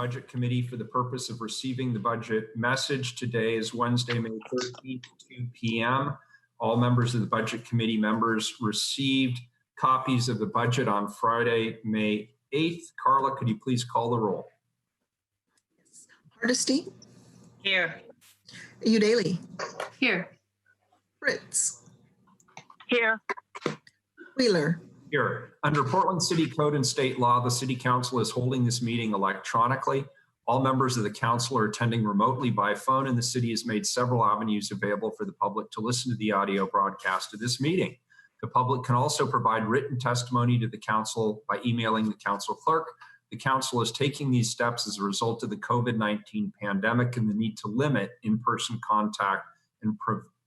Budget Committee for the purpose of receiving the budget message. Today is Wednesday, May 13th, 2 p.m. All members of the Budget Committee members received copies of the budget on Friday, May 8th. Carla, could you please call the roll? Hardesty. Here. Udaley. Here. Fritz. Here. Wheeler. Here. Under Portland City Code and state law, the City Council is holding this meeting electronically. All members of the council are attending remotely by phone, and the city has made several avenues available for the public to listen to the audio broadcast of this meeting. The public can also provide written testimony to the council by emailing the council clerk. The council is taking these steps as a result of the COVID-19 pandemic and the need to limit in-person contact and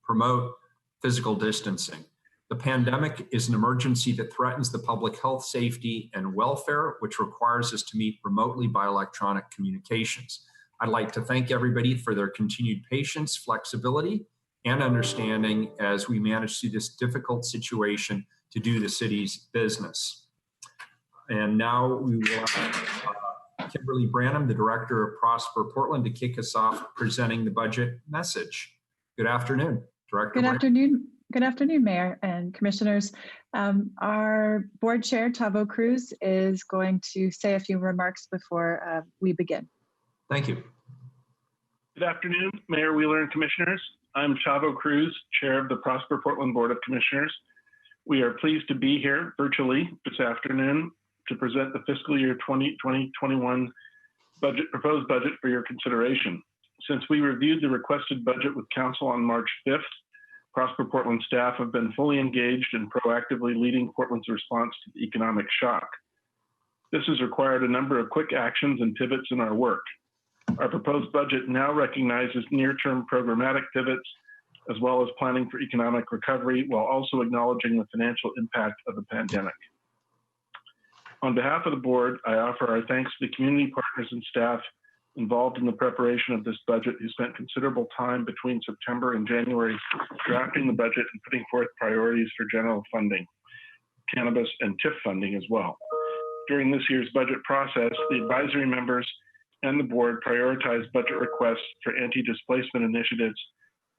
promote physical distancing. The pandemic is an emergency that threatens the public health, safety, and welfare, which requires us to meet remotely by electronic communications. I'd like to thank everybody for their continued patience, flexibility, and understanding as we manage through this difficult situation to do the city's business. And now we will have Kimberly Branham, the Director of Prosper Portland, to kick us off presenting the budget message. Good afternoon, Director. Good afternoon. Good afternoon, Mayor and Commissioners. Our Board Chair, Tavo Cruz, is going to say a few remarks before we begin. Thank you. Good afternoon, Mayor Wheeler and Commissioners. I'm Tavo Cruz, Chair of the Prosper Portland Board of Commissioners. We are pleased to be here virtually this afternoon to present the fiscal year 2020-21 proposed budget for your consideration. Since we reviewed the requested budget with Council on March 5th, Prosper Portland staff have been fully engaged in proactively leading Portland's response to the economic shock. This has required a number of quick actions and pivots in our work. Our proposed budget now recognizes near-term programmatic pivots, as well as planning for economic recovery, while also acknowledging the financial impact of the pandemic. On behalf of the board, I offer our thanks to the community partners and staff involved in the preparation of this budget who spent considerable time between September and January drafting the budget and putting forth priorities for general funding, cannabis, and TIF funding as well. During this year's budget process, the advisory members and the board prioritized budget requests for anti-displacement initiatives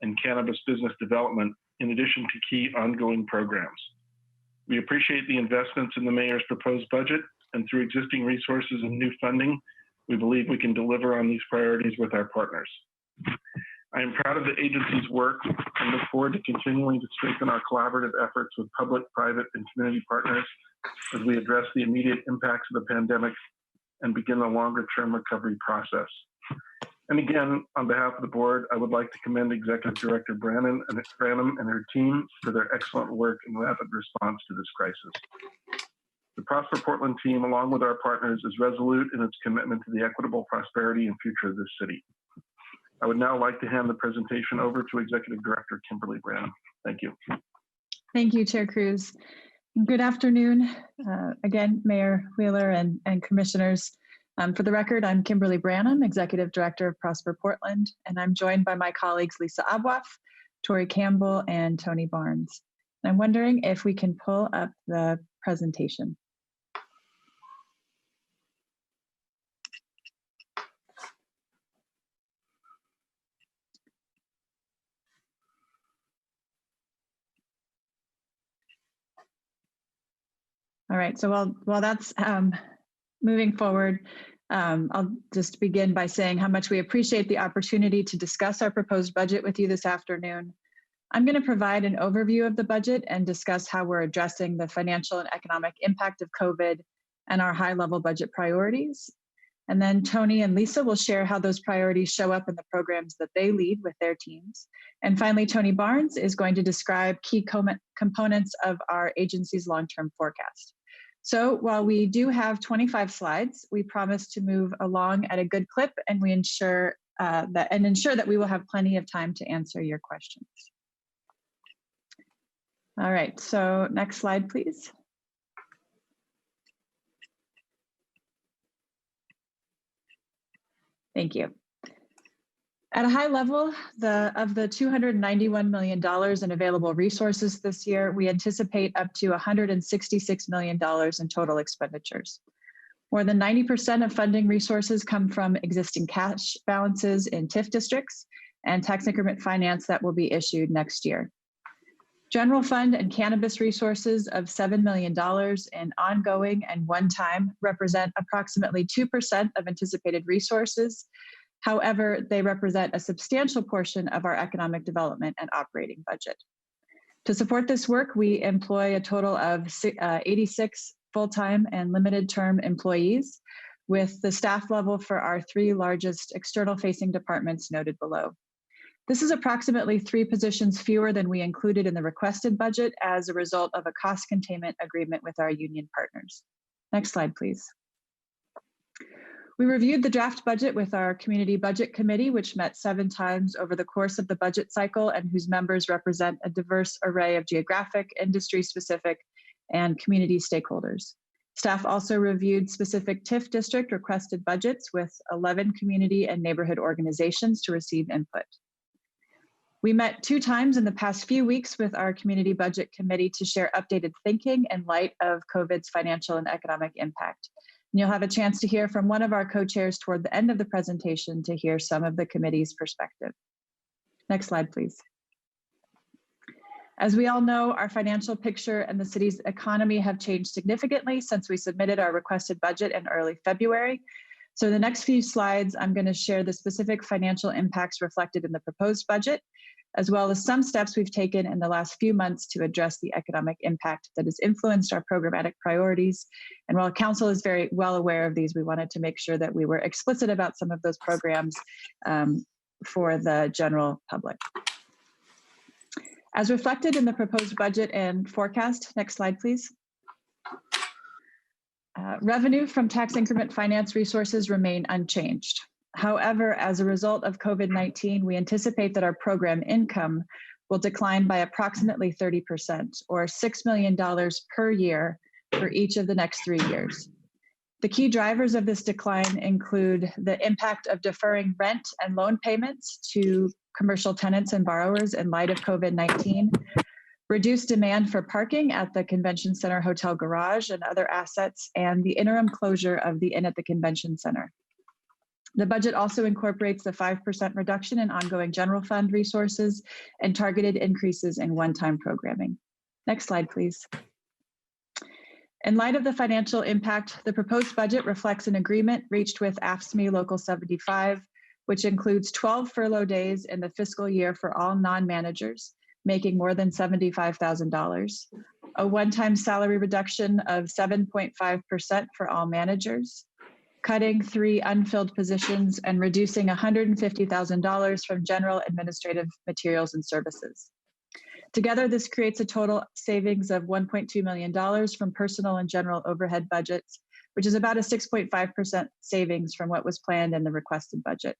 and cannabis business development, in addition to key ongoing programs. We appreciate the investments in the mayor's proposed budget, and through existing resources and new funding, we believe we can deliver on these priorities with our partners. I am proud of the agency's work and look forward to continuing to strengthen our collaborative efforts with public, private, and community partners as we address the immediate impacts of the pandemic and begin the longer-term recovery process. And again, on behalf of the board, I would like to commend Executive Director Branham and her team for their excellent work in rapid response to this crisis. The Prosper Portland team, along with our partners, is resolute in its commitment to the equitable prosperity and future of this city. I would now like to hand the presentation over to Executive Director Kimberly Branham. Thank you. Thank you, Chair Cruz. Good afternoon, again, Mayor Wheeler and Commissioners. For the record, I'm Kimberly Branham, Executive Director of Prosper Portland, and I'm joined by my colleagues Lisa Abwaf, Tori Campbell, and Tony Barnes. I'm wondering if we can pull up the presentation. All right, so while that's moving forward, I'll just begin by saying how much we appreciate the opportunity to discuss our proposed budget with you this afternoon. I'm going to provide an overview of the budget and discuss how we're addressing the financial and economic impact of COVID and our high-level budget priorities. And then Tony and Lisa will share how those priorities show up in the programs that they lead with their teams. And finally, Tony Barnes is going to describe key components of our agency's long-term forecast. So while we do have 25 slides, we promise to move along at a good clip, and we ensure that we will have plenty of time to answer your questions. All right, so next slide, please. Thank you. At a high level, of the $291 million in available resources this year, we anticipate up to $166 million in total expenditures. More than 90% of funding resources come from existing cash balances in TIF districts and tax increment finance that will be issued next year. General fund and cannabis resources of $7 million in ongoing and one-time represent approximately 2% of anticipated resources. However, they represent a substantial portion of our economic development and operating budget. To support this work, we employ a total of 86 full-time and limited-term employees, with the staff level for our 3 largest external-facing departments noted below. This is approximately 3 positions fewer than we included in the requested budget as a result of a cost containment agreement with our union partners. Next slide, please. We reviewed the draft budget with our Community Budget Committee, which met 7 times over the course of the budget cycle and whose members represent a diverse array of geographic, industry-specific, and community stakeholders. Staff also reviewed specific TIF district requested budgets with 11 community and neighborhood organizations to receive input. We met 2 times in the past few weeks with our Community Budget Committee to share updated thinking in light of COVID's financial and economic impact. And you'll have a chance to hear from one of our co-chairs toward the end of the presentation to hear some of the committee's perspective. Next slide, please. As we all know, our financial picture and the city's economy have changed significantly since we submitted our requested budget in early February. So in the next few slides, I'm going to share the specific financial impacts reflected in the proposed budget, as well as some steps we've taken in the last few months to address the economic impact that has influenced our programmatic priorities. And while Council is very well aware of these, we wanted to make sure that we were explicit about some of those programs for the general public. As reflected in the proposed budget and forecast, next slide, please. Revenue from tax increment finance resources remain unchanged. However, as a result of COVID-19, we anticipate that our program income will decline by approximately 30%, or $6 million per year for each of the next 3 years. The key drivers of this decline include the impact of deferring rent and loan payments to commercial tenants and borrowers in light of COVID-19, reduced demand for parking at the Convention Center Hotel Garage and other assets, and the interim closure of the Inn at the Convention Center. The budget also incorporates the 5% reduction in ongoing general fund resources and targeted increases in one-time programming. Next slide, please. In light of the financial impact, the proposed budget reflects an agreement reached with AFSCME Local 75, which includes 12 furlough days in the fiscal year for all non-managers, making more than $75,000, a one-time salary reduction of 7.5% for all managers, cutting 3 unfilled positions and reducing $150,000 from general administrative materials and services. Together, this creates a total savings of $1.2 million from personal and general overhead budgets, which is about a 6.5% savings from what was planned in the requested budget.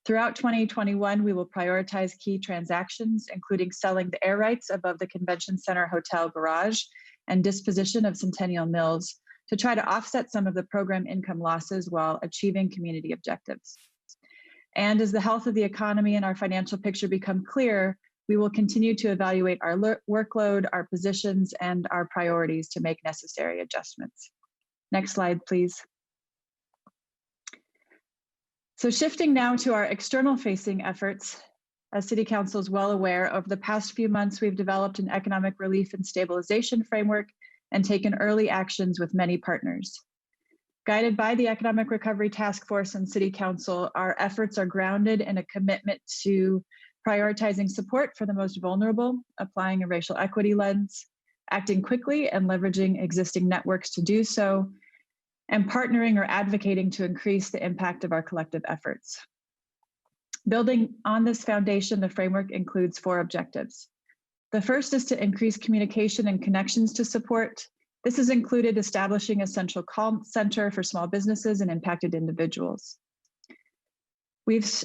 Throughout 2021, we will prioritize key transactions, including selling the air rights above the Convention Center Hotel Garage and disposition of Centennial Mills to try to offset some of the program income losses while achieving community objectives. And as the health of the economy and our financial picture become clear, we will continue to evaluate our workload, our positions, and our priorities to make necessary adjustments. Next slide, please. So shifting now to our external facing efforts, as City Council is well aware, over the past few months, we've developed an economic relief and stabilization framework and taken early actions with many partners. Guided by the Economic Recovery Task Force and City Council, our efforts are grounded in a commitment to prioritizing support for the most vulnerable, applying a racial equity lens, acting quickly and leveraging existing networks to do so, and partnering or advocating to increase the impact of our collective efforts. Building on this foundation, the framework includes 4 objectives. The first is to increase communication and connections to support. This has included establishing a central call center for small businesses and impacted individuals. We've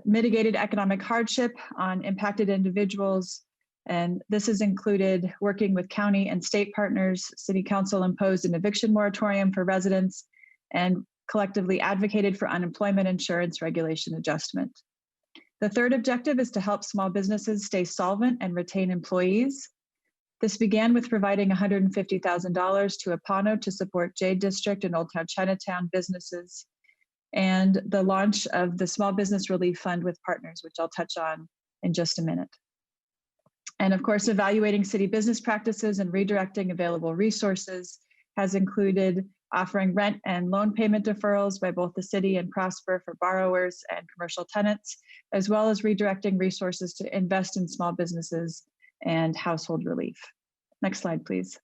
mitigated economic hardship on impacted individuals, and this has included working with county and state partners. City Council imposed an eviction moratorium for residents and collectively advocated for unemployment insurance regulation adjustment. The third objective is to help small businesses stay solvent and retain employees. This began with providing $150,000 to Apano to support Jade District and Old Town Chinatown businesses, and the launch of the Small Business Relief Fund with partners, which I'll touch on in just a minute. And of course, evaluating city business practices and redirecting available resources has included offering rent and loan payment deferrals by both the city and Prosper for borrowers and commercial tenants, as well as redirecting resources to invest in small businesses and household relief. Next slide, please.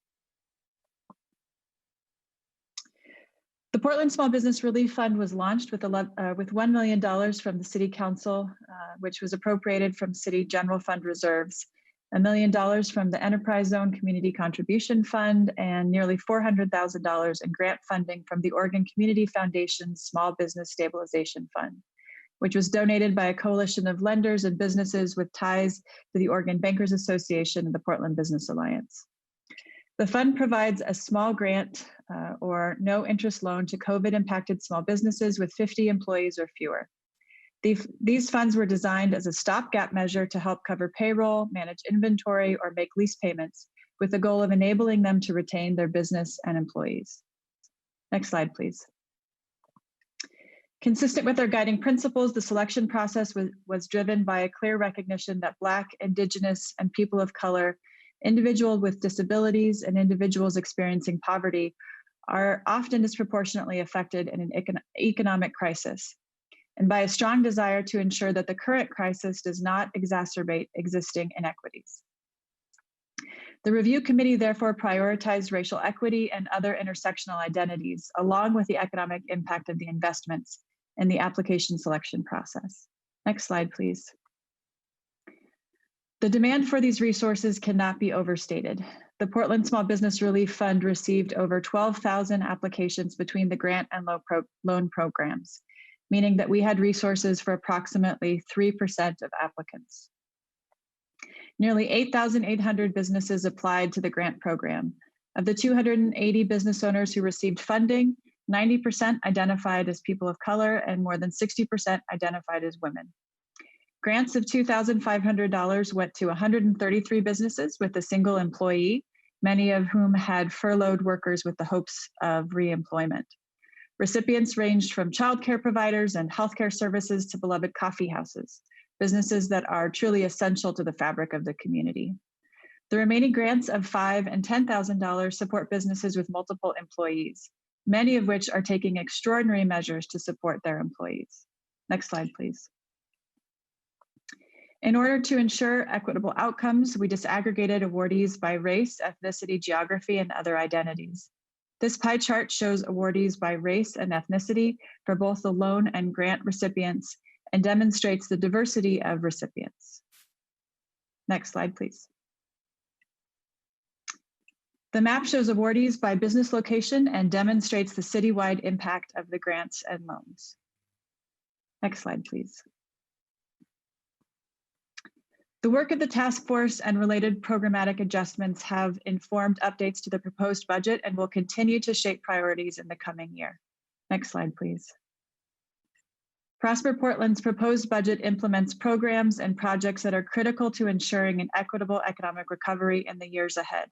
The Portland Small Business Relief Fund was launched with $1 million from the City Council, which was appropriated from City General Fund reserves, $1 million from the Enterprise Zone Community Contribution Fund, and nearly $400,000 in grant funding from the Oregon Community Foundation's Small Business Stabilization Fund, which was donated by a coalition of lenders and businesses with ties to the Oregon Bankers Association and the Portland Business Alliance. The fund provides a small grant or no interest loan to COVID impacted small businesses with 50 employees or fewer. These funds were designed as a stopgap measure to help cover payroll, manage inventory, or make lease payments, with the goal of enabling them to retain their business and employees. Next slide, please. Consistent with our guiding principles, the selection process was driven by a clear recognition that Black, Indigenous, and people of color, individuals with disabilities, and individuals experiencing poverty are often disproportionately affected in an economic crisis, and by a strong desire to ensure that the current crisis does not exacerbate existing inequities. The review committee therefore prioritized racial equity and other intersectional identities, along with the economic impact of the investments in the application selection process. Next slide, please. The demand for these resources cannot be overstated. The Portland Small Business Relief Fund received over 12,000 applications between the grant and loan programs, meaning that we had resources for approximately 3% of applicants. Nearly 8,800 businesses applied to the grant program. Of the 280 business owners who received funding, 90% identified as people of color and more than 60% identified as women. Grants of $2,500 went to 133 businesses with a single employee, many of whom had furloughed workers with the hopes of reemployment. Recipients ranged from childcare providers and healthcare services to beloved coffee houses, businesses that are truly essential to the fabric of the community. The remaining grants of $5,000 and $10,000 support businesses with multiple employees, many of which are taking extraordinary measures to support their employees. Next slide, please. In order to ensure equitable outcomes, we disaggregated awardees by race, ethnicity, geography, and other identities. This pie chart shows awardees by race and ethnicity for both the loan and grant recipients and demonstrates the diversity of recipients. Next slide, please. The map shows awardees by business location and demonstrates the citywide impact of the grants and loans. Next slide, please. The work of the task force and related programmatic adjustments have informed updates to the proposed budget and will continue to shape priorities in the coming year. Next slide, please. Prosper Portland's proposed budget implements programs and projects that are critical to ensuring an equitable economic recovery in the years ahead,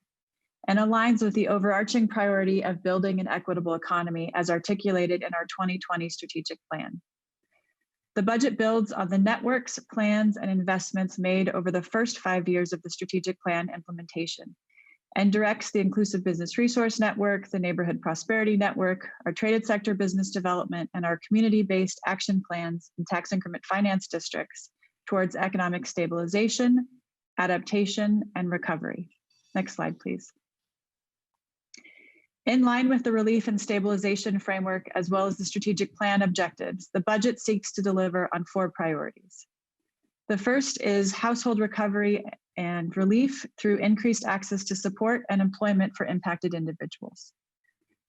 and aligns with the overarching priority of building an equitable economy as articulated in our 2020 strategic plan. The budget builds on the networks, plans, and investments made over the first 5 years of the strategic plan implementation, and directs the Inclusive Business Resource Network, the Neighborhood Prosperity Network, our traded sector business development, and our community-based action plans and tax increment finance districts towards economic stabilization, adaptation, and recovery. Next slide, please. In line with the relief and stabilization framework, as well as the strategic plan objectives, the budget seeks to deliver on 4 priorities. The first is household recovery and relief through increased access to support and employment for impacted individuals.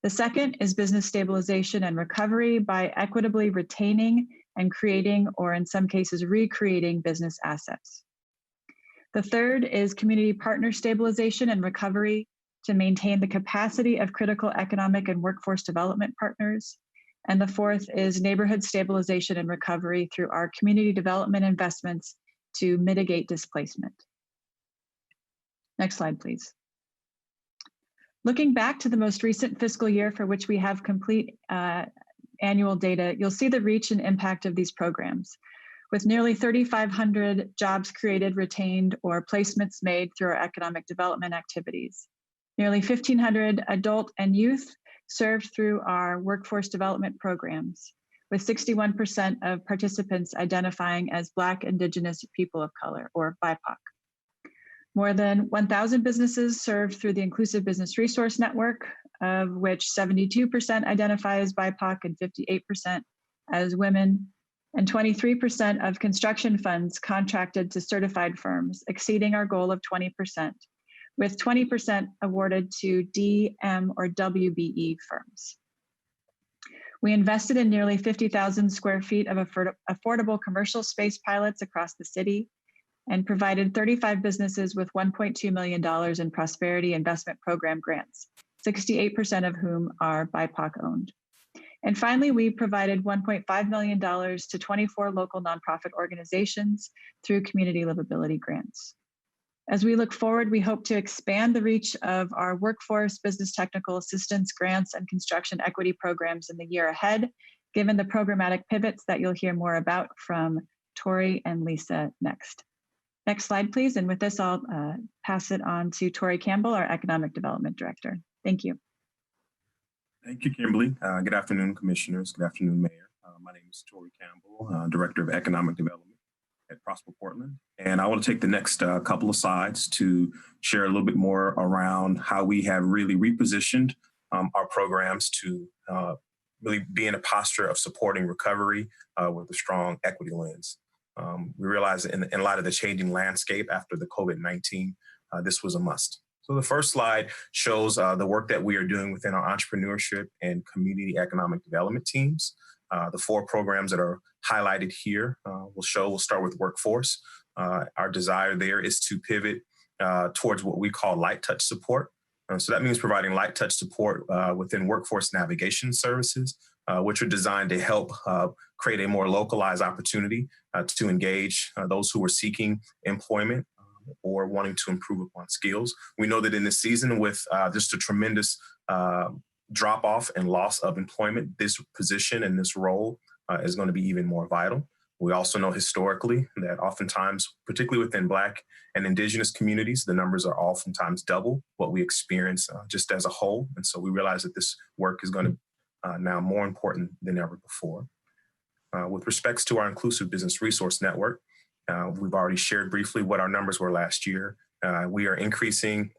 The second is business stabilization and recovery by equitably retaining and creating, or in some cases, recreating business assets. The third is community partner stabilization and recovery to maintain the capacity of critical economic and workforce development partners. And the fourth is neighborhood stabilization and recovery through our community development investments to mitigate displacement. Next slide, please. Looking back to the most recent fiscal year for which we have complete annual data, you'll see the reach and impact of these programs. With nearly 3,500 jobs created, retained, or placements made through our economic development activities. Nearly 1,500 adult and youth served through our workforce development programs, with 61% of participants identifying as Black, Indigenous, people of color, or BIPOC. More than 1,000 businesses served through the Inclusive Business Resource Network, of which 72% identify as BIPOC and 58% as women, and 23% of construction funds contracted to certified firms, exceeding our goal of 20%, with 20% awarded to D, M, or WBE firms. We invested in nearly 50,000 square feet of affordable commercial space pilots across the city and provided 35 businesses with $1.2 million in Prosperity Investment Program grants, 68% of whom are BIPOC owned. And finally, we provided $1.5 million to 24 local nonprofit organizations through community livability grants. As we look forward, we hope to expand the reach of our workforce, business technical assistance grants, and construction equity programs in the year ahead, given the programmatic pivots that you'll hear more about from Tori and Lisa next. Next slide, please. And with this, I'll pass it on to Tori Campbell, our Economic Development Director. Thank you. Thank you, Kimberly. Good afternoon, Commissioners. Good afternoon, Mayor. My name is Tori Campbell, Director of Economic Development at Prosper Portland. And I want to take the next couple of slides to share a little bit more around how we have really repositioned our programs to really be in a posture of supporting recovery with a strong equity lens. We realize that in light of the changing landscape after the COVID-19, this was a must. So the first slide shows the work that we are doing within our entrepreneurship and community economic development teams. The 4 programs that are highlighted here we'll start with workforce. Our desire there is to pivot towards what we call light touch support. So that means providing light touch support within workforce navigation services, which are designed to help create a more localized opportunity to engage those who are seeking employment or wanting to improve upon skills. We know that in this season with just a tremendous drop off and loss of employment, this position and this role is going to be even more vital. We also know historically that oftentimes, particularly within Black and Indigenous communities, the numbers are oftentimes double what we experience just as a whole. And so we realize that this work is going to now more important than ever before. With respects to our Inclusive Business Resource Network, we've already shared briefly what our numbers were last year. We are increasing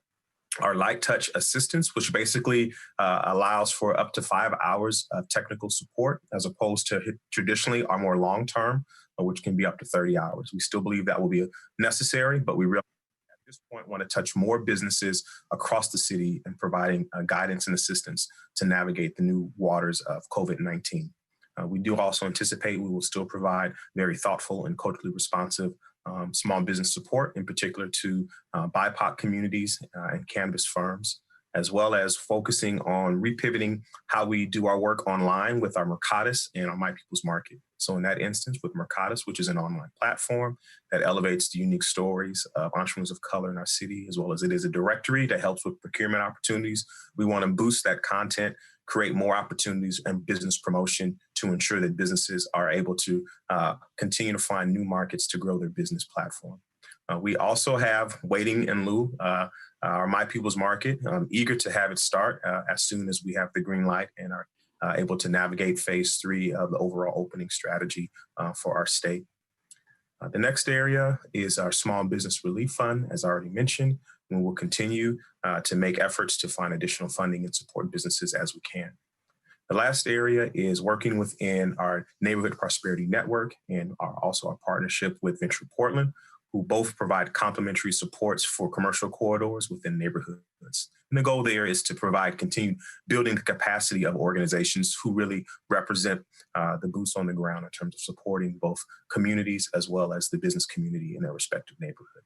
our light touch assistance, which basically allows for up to 5 hours of technical support, as opposed to traditionally our more long-term, which can be up to 30 hours. We still believe that will be necessary, but we really at this point want to touch more businesses across the city and providing guidance and assistance to navigate the new waters of COVID-19. We do also anticipate we will still provide very thoughtful and culturally responsive small business support, in particular to BIPOC communities and cannabis firms, as well as focusing on repivoting how we do our work online with our Mercatus and our My People's Market. So in that instance with Mercatus, which is an online platform that elevates the unique stories of entrepreneurs of color in our city, as well as it is a directory that helps with procurement opportunities, we want to boost that content, create more opportunities and business promotion to ensure that businesses are able to continue to find new markets to grow their business platform. We also have Waiting in Lieu, our My People's Market. I'm eager to have it start as soon as we have the green light and are able to navigate phase 3 of the overall opening strategy for our state. The next area is our Small Business Relief Fund, as I already mentioned, and we'll continue to make efforts to find additional funding and support businesses as we can. The last area is working within our Neighborhood Prosperity Network and also our partnership with Venture Portland, who both provide complementary supports for commercial corridors within neighborhoods. And the goal there is to provide continued building the capacity of organizations who really represent the boots on the ground in terms of supporting both communities as well as the business community in their respective neighborhood.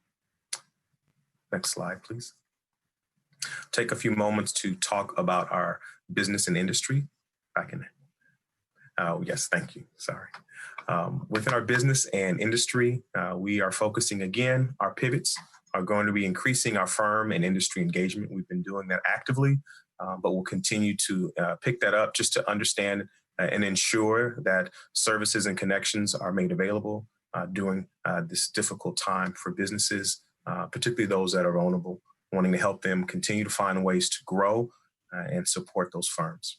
Next slide, please. Take a few moments to talk about our business and industry. Yes, thank you, sorry. Within our business and industry, we are focusing again our pivots are going to be increasing our firm and industry engagement. We've been doing that actively, but we'll continue to pick that up just to understand and ensure that services and connections are made available during this difficult time for businesses, particularly those that are vulnerable, wanting to help them continue to find ways to grow and support those firms.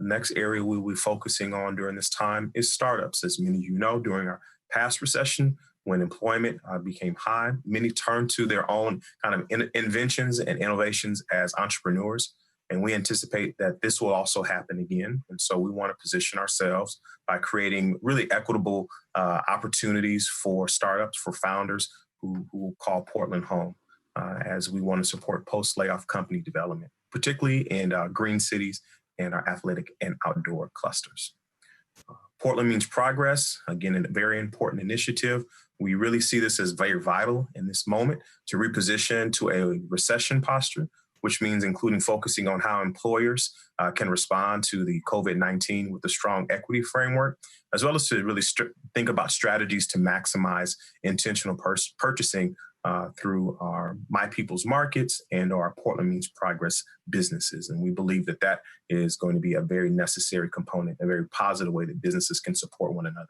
Next area we will be focusing on during this time is startups. As many of you know, during our past recession, when employment became high, many turned to their own kind of inventions and innovations as entrepreneurs. And we anticipate that this will also happen again. And so we want to position ourselves by creating really equitable opportunities for startups, for founders who call Portland home, as we want to support post-layoff company development, particularly in green cities and our athletic and outdoor clusters. Portland means progress. Again, a very important initiative. We really see this as very vital in this moment to reposition to a recession posture, which means including focusing on how employers can respond to the COVID-19 with a strong equity framework, as well as to really think about strategies to maximize intentional purchasing through our My People's Markets and our Portland Means Progress businesses. And we believe that that is going to be a very necessary component, a very positive way that businesses can support one another.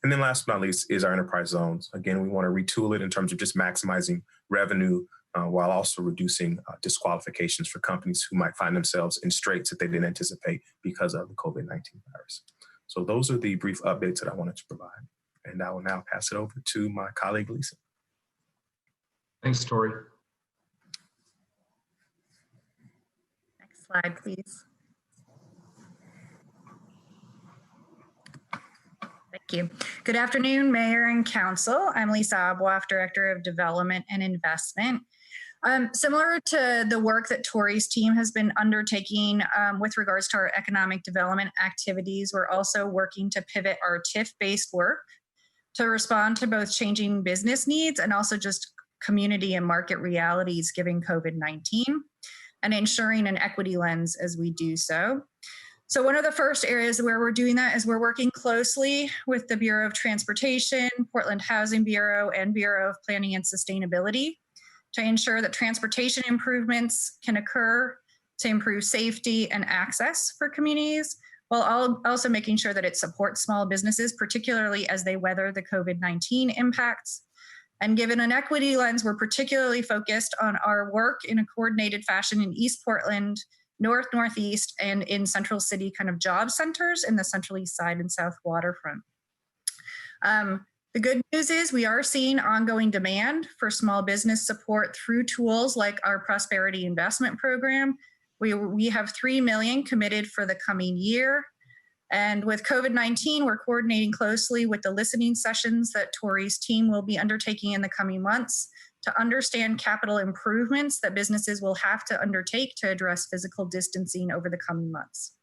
And then last but not least is our enterprise zones. Again, we want to retool it in terms of just maximizing revenue while also reducing disqualifications for companies who might find themselves in straits that they didn't anticipate because of the COVID-19 virus. So those are the brief updates that I wanted to provide. And I will now pass it over to my colleague, Lisa. Thanks, Tori. Next slide, please. Thank you. Good afternoon, Mayor and Council. I'm Lisa Abwaf, Director of Development and Investment. Similar to the work that Tori's team has been undertaking with regards to our economic development activities, we're also working to pivot our TIF-based work to respond to both changing business needs and also just community and market realities given COVID-19, and ensuring an equity lens as we do so. So one of the first areas where we're doing that is we're working closely with the Bureau of Transportation, Portland Housing Bureau, and Bureau of Planning and Sustainability to ensure that transportation improvements can occur to improve safety and access for communities, while also making sure that it supports small businesses, particularly as they weather the COVID-19 impacts. And given an equity lens, we're particularly focused on our work in a coordinated fashion in East Portland, Northeast, and in Central City kind of job centers in the Central East Side and South Waterfront. The good news is we are seeing ongoing demand for small business support through tools like our Prosperity Investment Program. We have $3 million committed for the coming year. And with COVID-19, we're coordinating closely with the listening sessions that Tori's team will be undertaking in the coming months to understand capital improvements that businesses will have to undertake to address physical distancing over the coming months.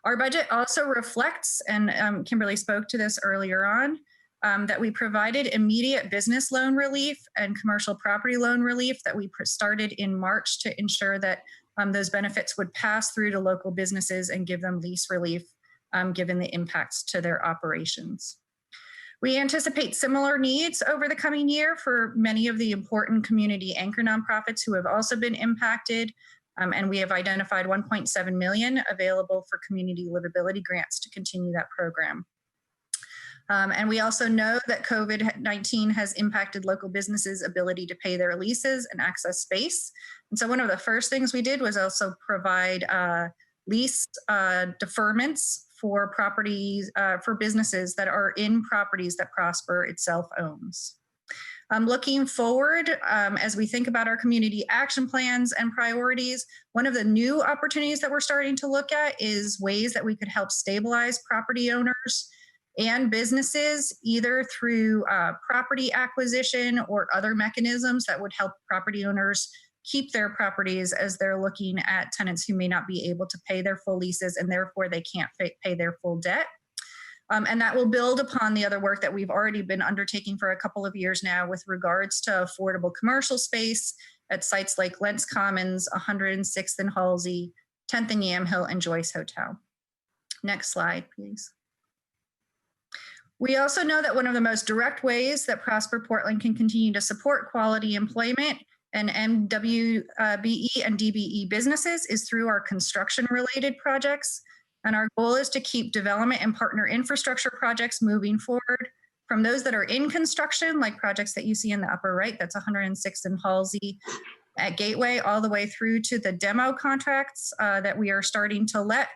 Our budget also reflects, and Kimberly spoke to this earlier on, that we provided immediate business loan relief and commercial property loan relief that we started in March to ensure that those benefits would pass through to local businesses and give them lease relief given the impacts to their operations. We anticipate similar needs over the coming year for many of the important community anchor nonprofits who have also been impacted, and we have identified $1.7 million available for community livability grants to continue that program. And we also know that COVID-19 has impacted local businesses' ability to pay their leases and access space. And so one of the first things we did was also provide lease deferments for properties, for businesses that are in properties that Prosper itself owns. Looking forward, as we think about our community action plans and priorities, one of the new opportunities that we're starting to look at is ways that we could help stabilize property owners and businesses, either through property acquisition or other mechanisms that would help property owners keep their properties as they're looking at tenants who may not be able to pay their full leases and therefore they can't pay their full debt. And that will build upon the other work that we've already been undertaking for a couple of years now with regards to affordable commercial space at sites like Lentz Commons, 106th and Halsey, 10th and Yamhill, and Joyce Hotel. Next slide, please. We also know that one of the most direct ways that Prosper Portland can continue to support quality employment and MWBE and DBE businesses is through our construction-related projects. And our goal is to keep development and partner infrastructure projects moving forward, from those that are in construction, like projects that you see in the upper right, that's 106th and Halsey at Gateway, all the way through to the demo contracts that we are starting to let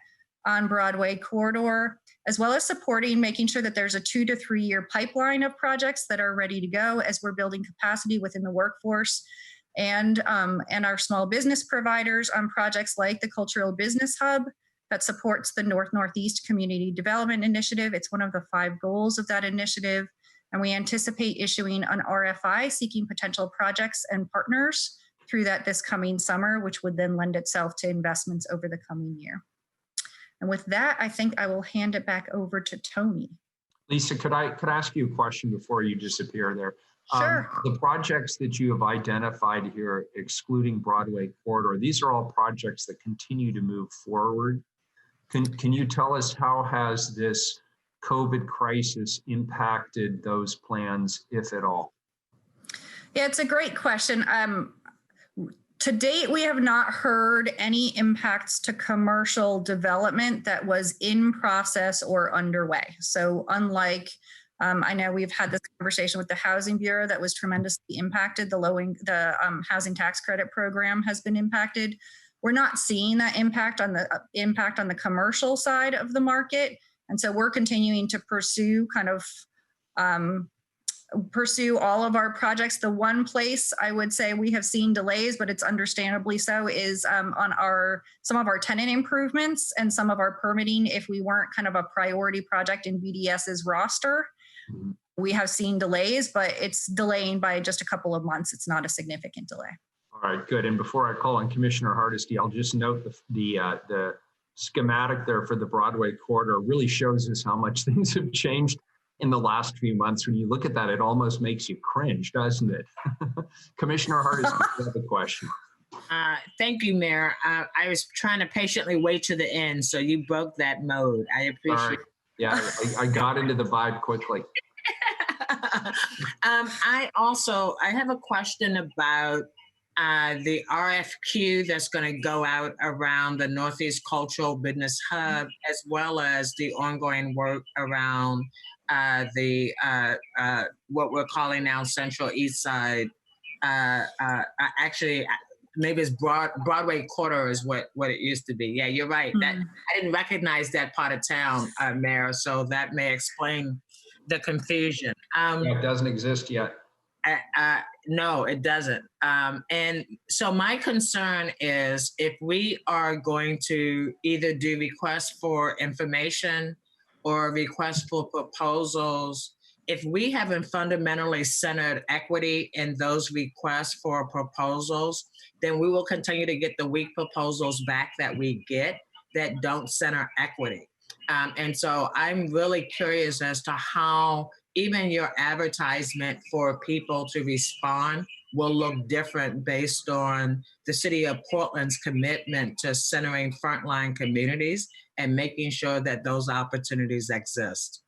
on Broadway corridor, as well as supporting making sure that there's a 2 to 3 year pipeline of projects that are ready to go as we're building capacity within the workforce and our small business providers on projects like the Cultural Business Hub that supports the North-Northeast Community Development Initiative. It's one of the 5 goals of that initiative. And we anticipate issuing an RFI seeking potential projects and partners through that this coming summer, which would then lend itself to investments over the coming year. And with that, I think I will hand it back over to Tony. Lisa, could I ask you a question before you disappear there? Sure. The projects that you have identified here, excluding Broadway corridor, these are all projects that continue to move forward. Can you tell us how has this COVID crisis impacted those plans, if at all? Yeah, it's a great question. To date, we have not heard any impacts to commercial development that was in process or underway. So unlike, I know we've had this conversation with the Housing Bureau that was tremendously impacted. The housing tax credit program has been impacted. We're not seeing that impact on the commercial side of the market. And so we're continuing to pursue all of our projects. The one place I would say we have seen delays, but it's understandably so, is on some of our tenant improvements and some of our permitting. If we weren't kind of a priority project in BDS's roster, we have seen delays, but it's delaying by just a couple of months. It's not a significant delay. All right, good. And before I call on Commissioner Hardesty, I'll just note the schematic there for the Broadway corridor really shows us how much things have changed in the last few months. When you look at that, it almost makes you cringe, doesn't it? Commissioner Hardesty, you have a question. Thank you, Mayor. I was trying to patiently wait to the end, so you broke that mode. I appreciate it. Yeah, I got into the vibe quickly. I have a question about the RFQ that's going to go out around the Northeast Cultural Business Hub, as well as the ongoing work around what we're calling now Central East Side. Actually, maybe it's Broadway corridor is what it used to be. Yeah, you're right. That I didn't recognize that part of town, Mayor. So that may explain the confusion. It doesn't exist yet. No, it doesn't. And so my concern is if we are going to either do requests for information or requests for proposals, if we haven't fundamentally centered equity in those requests for proposals, then we will continue to get the weak proposals back that we get that don't center equity. And so I'm really curious as to how even your advertisement for people to respond will look different based on the City of Portland's commitment to centering frontline communities and making sure that those opportunities exist.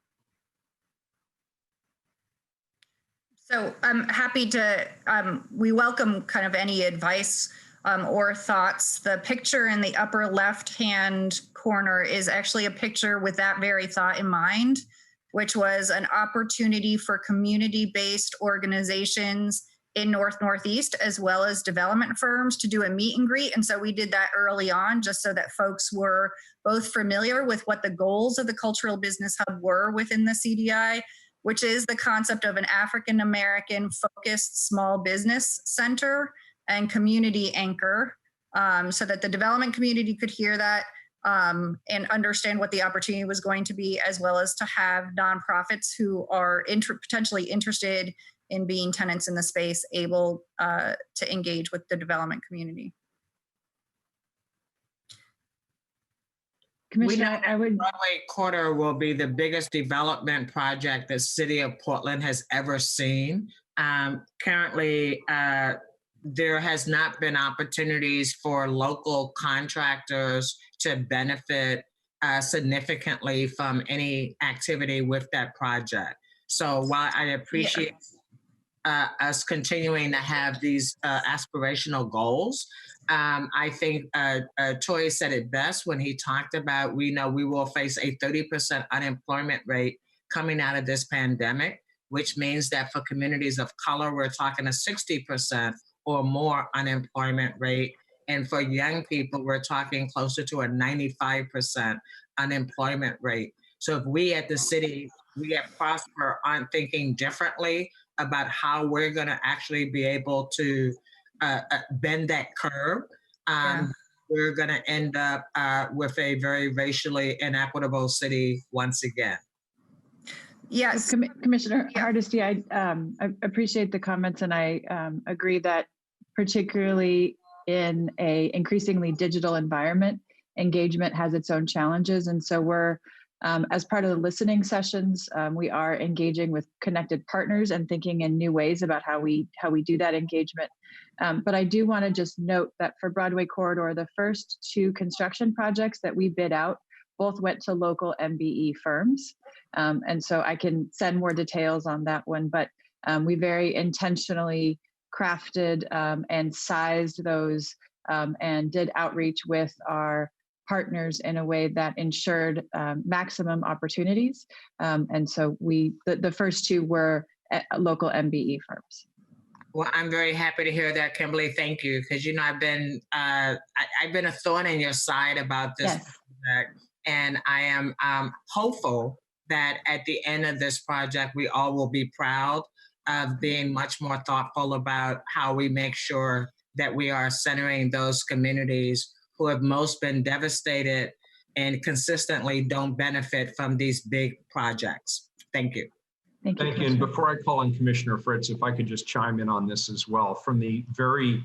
So I'm happy to, we welcome kind of any advice or thoughts. The picture in the upper left-hand corner is actually a picture with that very thought in mind, which was an opportunity for community-based organizations in Northeast, as well as development firms to do a meet and greet. And so we did that early on just so that folks were both familiar with what the goals of the Cultural Business Hub were within the CDI, which is the concept of an African-American focused small business center and community anchor, so that the development community could hear that and understand what the opportunity was going to be, as well as to have nonprofits who are potentially interested in being tenants in the space able to engage with the development community. Commissioner, I would. Broadway corridor will be the biggest development project the City of Portland has ever seen. Currently, there has not been opportunities for local contractors to benefit significantly from any activity with that project. So while I appreciate us continuing to have these aspirational goals, I think Toy said it best when he talked about, we know we will face a 30% unemployment rate coming out of this pandemic, which means that for communities of color, we're talking a 60% or more unemployment rate. And for young people, we're talking closer to a 95% unemployment rate. So if we at the city, we at Prosper aren't thinking differently about how we're going to actually be able to bend that curve, we're going to end up with a very racially inequitable city once again. Yes. Commissioner Hardesty, I appreciate the comments, and I agree that particularly in a increasingly digital environment, engagement has its own challenges. And so we're, as part of the listening sessions, we are engaging with connected partners and thinking in new ways about how we do that engagement. But I do want to just note that for Broadway Corridor, the first 2 construction projects that we bid out both went to local MBE firms. And so I can send more details on that one, but we very intentionally crafted and sized those and did outreach with our partners in a way that ensured maximum opportunities. And so the first 2 were at local MBE firms. Well, I'm very happy to hear that, Kimberly. Thank you, because I've been a thorn in your side about this project, and I am hopeful that at the end of this project, we all will be proud of being much more thoughtful about how we make sure that we are centering those communities who have most been devastated and consistently don't benefit from these big projects. Thank you. Thank you. And before I call on Commissioner Fritz, if I could just chime in on this as well. From the very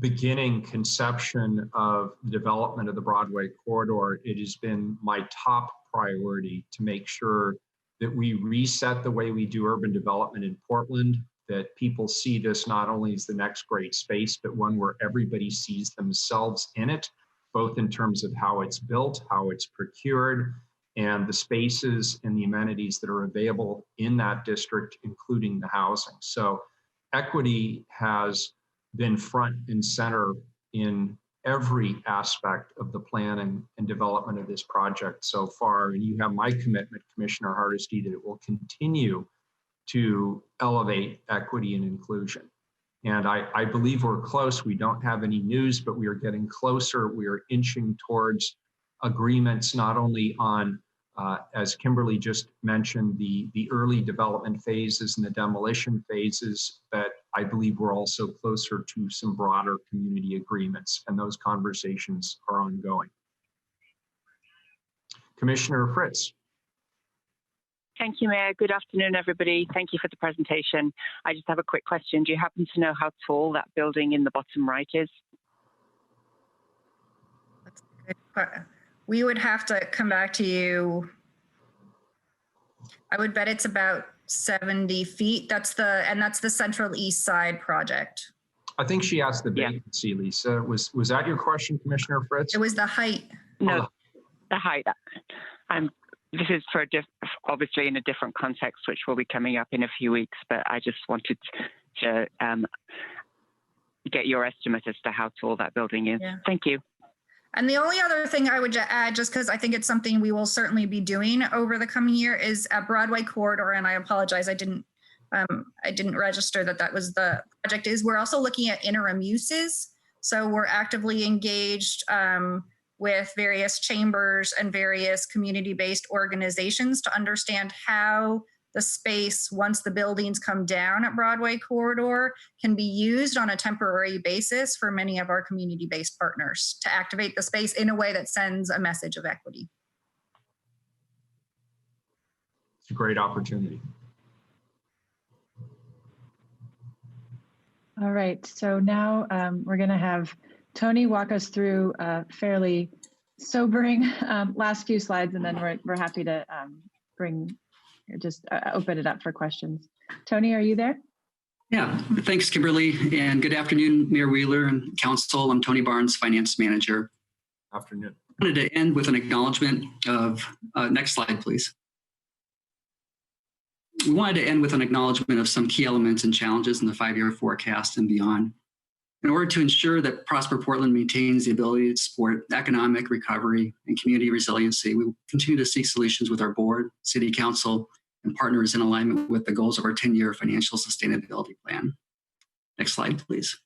beginning conception of the development of the Broadway corridor, it has been my top priority to make sure that we reset the way we do urban development in Portland, that people see this not only as the next great space, but one where everybody sees themselves in it, both in terms of how it's built, how it's procured, and the spaces and the amenities that are available in that district, including the housing. So equity has been front and center in every aspect of the planning and development of this project so far. And you have my commitment, Commissioner Hardesty, that it will continue to elevate equity and inclusion. And I believe we're close. We don't have any news, but we are getting closer. We are inching towards agreements, not only on, as Kimberly just mentioned, the early development phases and the demolition phases, but I believe we're also closer to some broader community agreements, and those conversations are ongoing. Commissioner Fritz. Thank you, Mayor. Good afternoon, everybody. Thank you for the presentation. I just have a quick question. Do you happen to know how tall that building in the bottom right is? That's good. We would have to come back to you. I would bet it's about 70 feet. That's the Central East Side project. I think she asked the vacancy, Lisa. Was that your question, Commissioner Fritz? It was the height. No, the height. This is for obviously in a different context, which will be coming up in a few weeks, but I just wanted to get your estimate as to how tall that building is. Yeah. Thank you. And the only other thing I would add, just because I think it's something we will certainly be doing over the coming year, is at Broadway Corridor, and I apologize, I didn't register that was the project, is we're also looking at interim uses. So we're actively engaged with various chambers and various community-based organizations to understand how the space, once the buildings come down at Broadway Corridor, can be used on a temporary basis for many of our community-based partners to activate the space in a way that sends a message of equity. It's a great opportunity. All right, so now we're going to have Tony walk us through a fairly sobering last few slides, and then we're happy to open it up for questions. Tony, are you there? Yeah, thanks, Kimberly, and good afternoon, Mayor Wheeler and Council. I'm Tony Barnes, Finance Manager. Afternoon. wanted to end with an acknowledgement of, next slide, please. We wanted to end with an acknowledgement of some key elements and challenges in the 5-year forecast and beyond. In order to ensure that Prosper Portland maintains the ability to support economic recovery and community resiliency, we will continue to seek solutions with our board, city council, and partners in alignment with the goals of our 10-year financial sustainability plan. Next slide, please.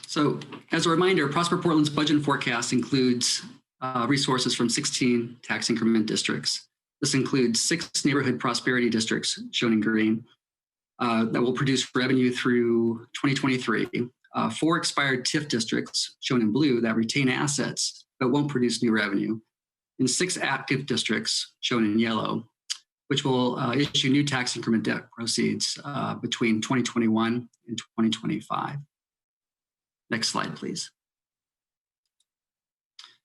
So as a reminder, Prosper Portland's budget and forecast includes resources from 16 tax increment districts. This includes 6 neighborhood prosperity districts, shown in green, that will produce revenue through 2023. 4 expired TIF districts, shown in blue, that retain assets but won't produce new revenue. And 6 active districts, shown in yellow, which will issue new tax increment debt proceeds between 2021 and 2025. Next slide, please.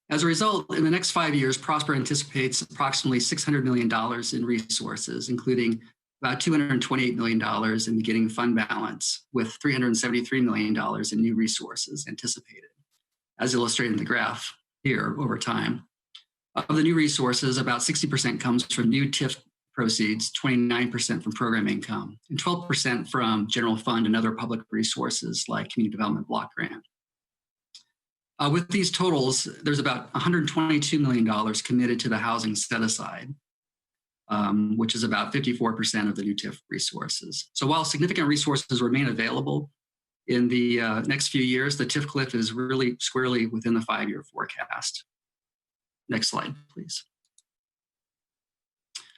As a result, in the next 5 years, Prosper anticipates approximately $600 million in resources, including about $228 million in beginning fund balance, with $373 million in new resources anticipated, as illustrated in the graph here over time. Of the new resources, about 60% comes from new TIF proceeds, 29% from program income, and 12% from general fund and other public resources like community development block grant. With these totals, there's about $122 million committed to the housing set aside, which is about 54% of the new TIF resources. So while significant resources remain available in the next few years, the TIF cliff is really squarely within the 5-year forecast. Next slide, please.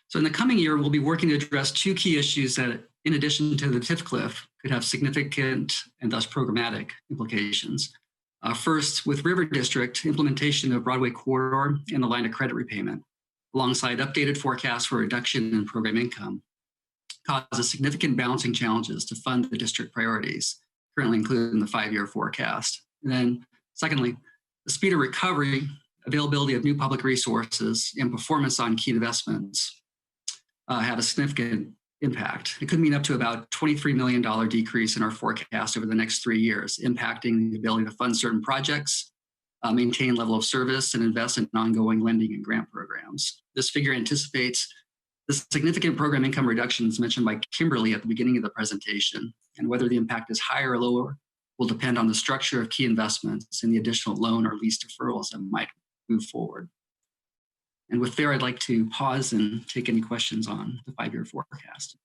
So in the coming year, we'll be working to address 2 key issues that, in addition to the TIF cliff, could have significant and thus programmatic implications. First, with River District, implementation of Broadway Corridor and the line of credit repayment, alongside updated forecasts for reduction in program income, causes significant balancing challenges to fund the district priorities, currently included in the 5-year forecast. And then secondly, the speed of recovery, availability of new public resources, and performance on key investments have a significant impact. It could mean up to about $23 million decrease in our forecast over the next 3 years, impacting the ability to fund certain projects, maintain level of service, and invest in ongoing lending and grant programs. This figure anticipates the significant program income reductions mentioned by Kimberly at the beginning of the presentation, and whether the impact is higher or lower will depend on the structure of key investments and the additional loan or lease deferrals that might move forward. And with there, I'd like to pause and take any questions on the 5-year forecast.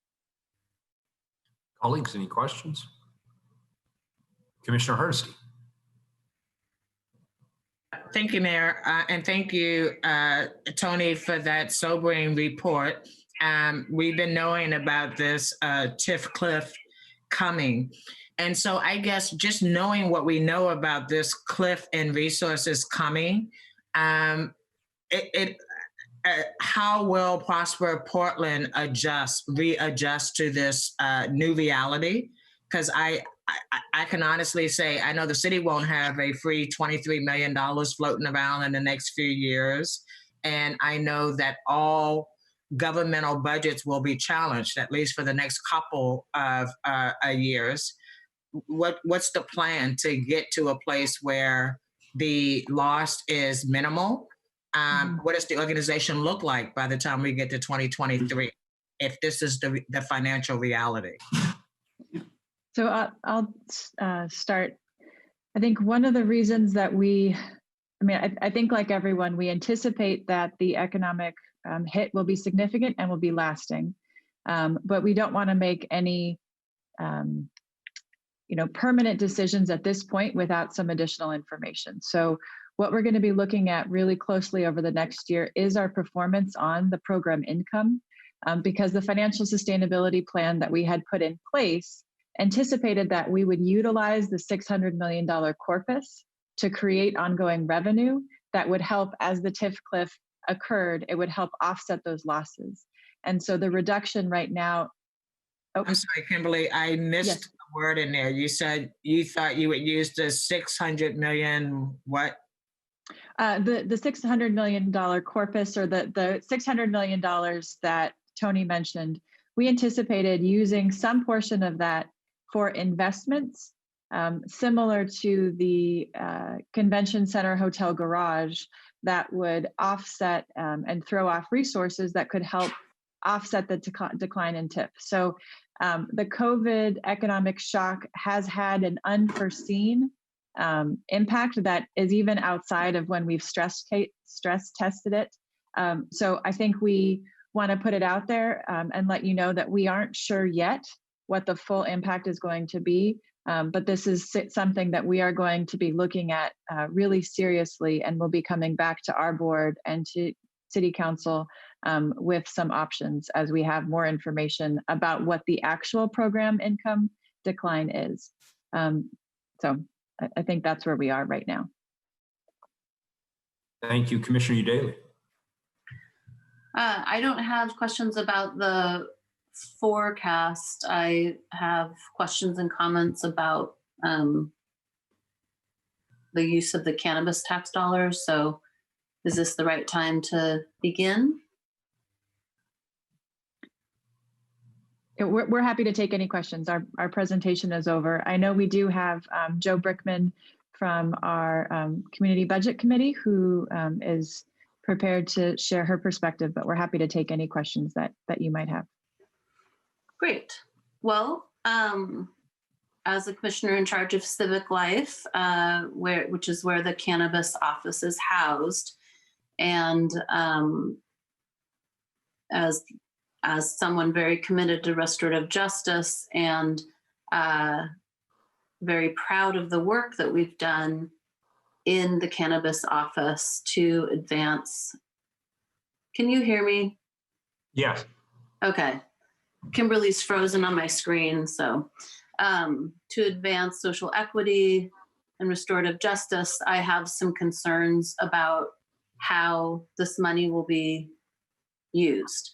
Colleagues, any questions? Commissioner Hardesty. Thank you, Mayor, and thank you, Tony, for that sobering report. We've been knowing about this TIF cliff coming. And so I guess just knowing what we know about this cliff and resources coming, how will Prosper Portland readjust to this new reality? Because I can honestly say, I know the city won't have a free $23 million floating around in the next few years. And I know that all governmental budgets will be challenged, at least for the next couple of years. What's the plan to get to a place where the loss is minimal? What does the organization look like by the time we get to 2023, if this is the financial reality? So I'll start. I think one of the reasons that I think like everyone, we anticipate that the economic hit will be significant and will be lasting, but we don't want to make any permanent decisions at this point without some additional information. So what we're going to be looking at really closely over the next year is our performance on the program income, because the financial sustainability plan that we had put in place anticipated that we would utilize the $600 million corpus to create ongoing revenue that would help, as the TIF cliff occurred, it would help offset those losses. And so the reduction right now. Oh. I'm sorry, Kimberly, I missed a word in there. You said you thought you would use the $600 million, what? The $600 million corpus, or the $600 million that Tony mentioned, we anticipated using some portion of that for investments similar to the convention center hotel garage that would offset and throw off resources that could help offset the decline in TIF. So the COVID economic shock has had an unforeseen impact that is even outside of when we've stress tested it. So I think we want to put it out there and let you know that we aren't sure yet what the full impact is going to be. But this is something that we are going to be looking at really seriously, and we'll be coming back to our board and to City Council with some options as we have more information about what the actual program income decline is. So I think that's where we are right now. Thank you, Commissioner Udaley. I don't have questions about the forecast. I have questions and comments about the use of the cannabis tax dollars. So is this the right time to begin? We're happy to take any questions. Our presentation is over. I know we do have Joe Brickman from our Community Budget Committee who is prepared to share her perspective, but we're happy to take any questions that you might have. Great. Well, as the commissioner in charge of civic life, which is where the cannabis office is housed, and as someone very committed to restorative justice and very proud of the work that we've done in the cannabis office to advance. Can you hear me? Yes. Okay. Kimberly's frozen on my screen. So to advance social equity and restorative justice, I have some concerns about how this money will be used.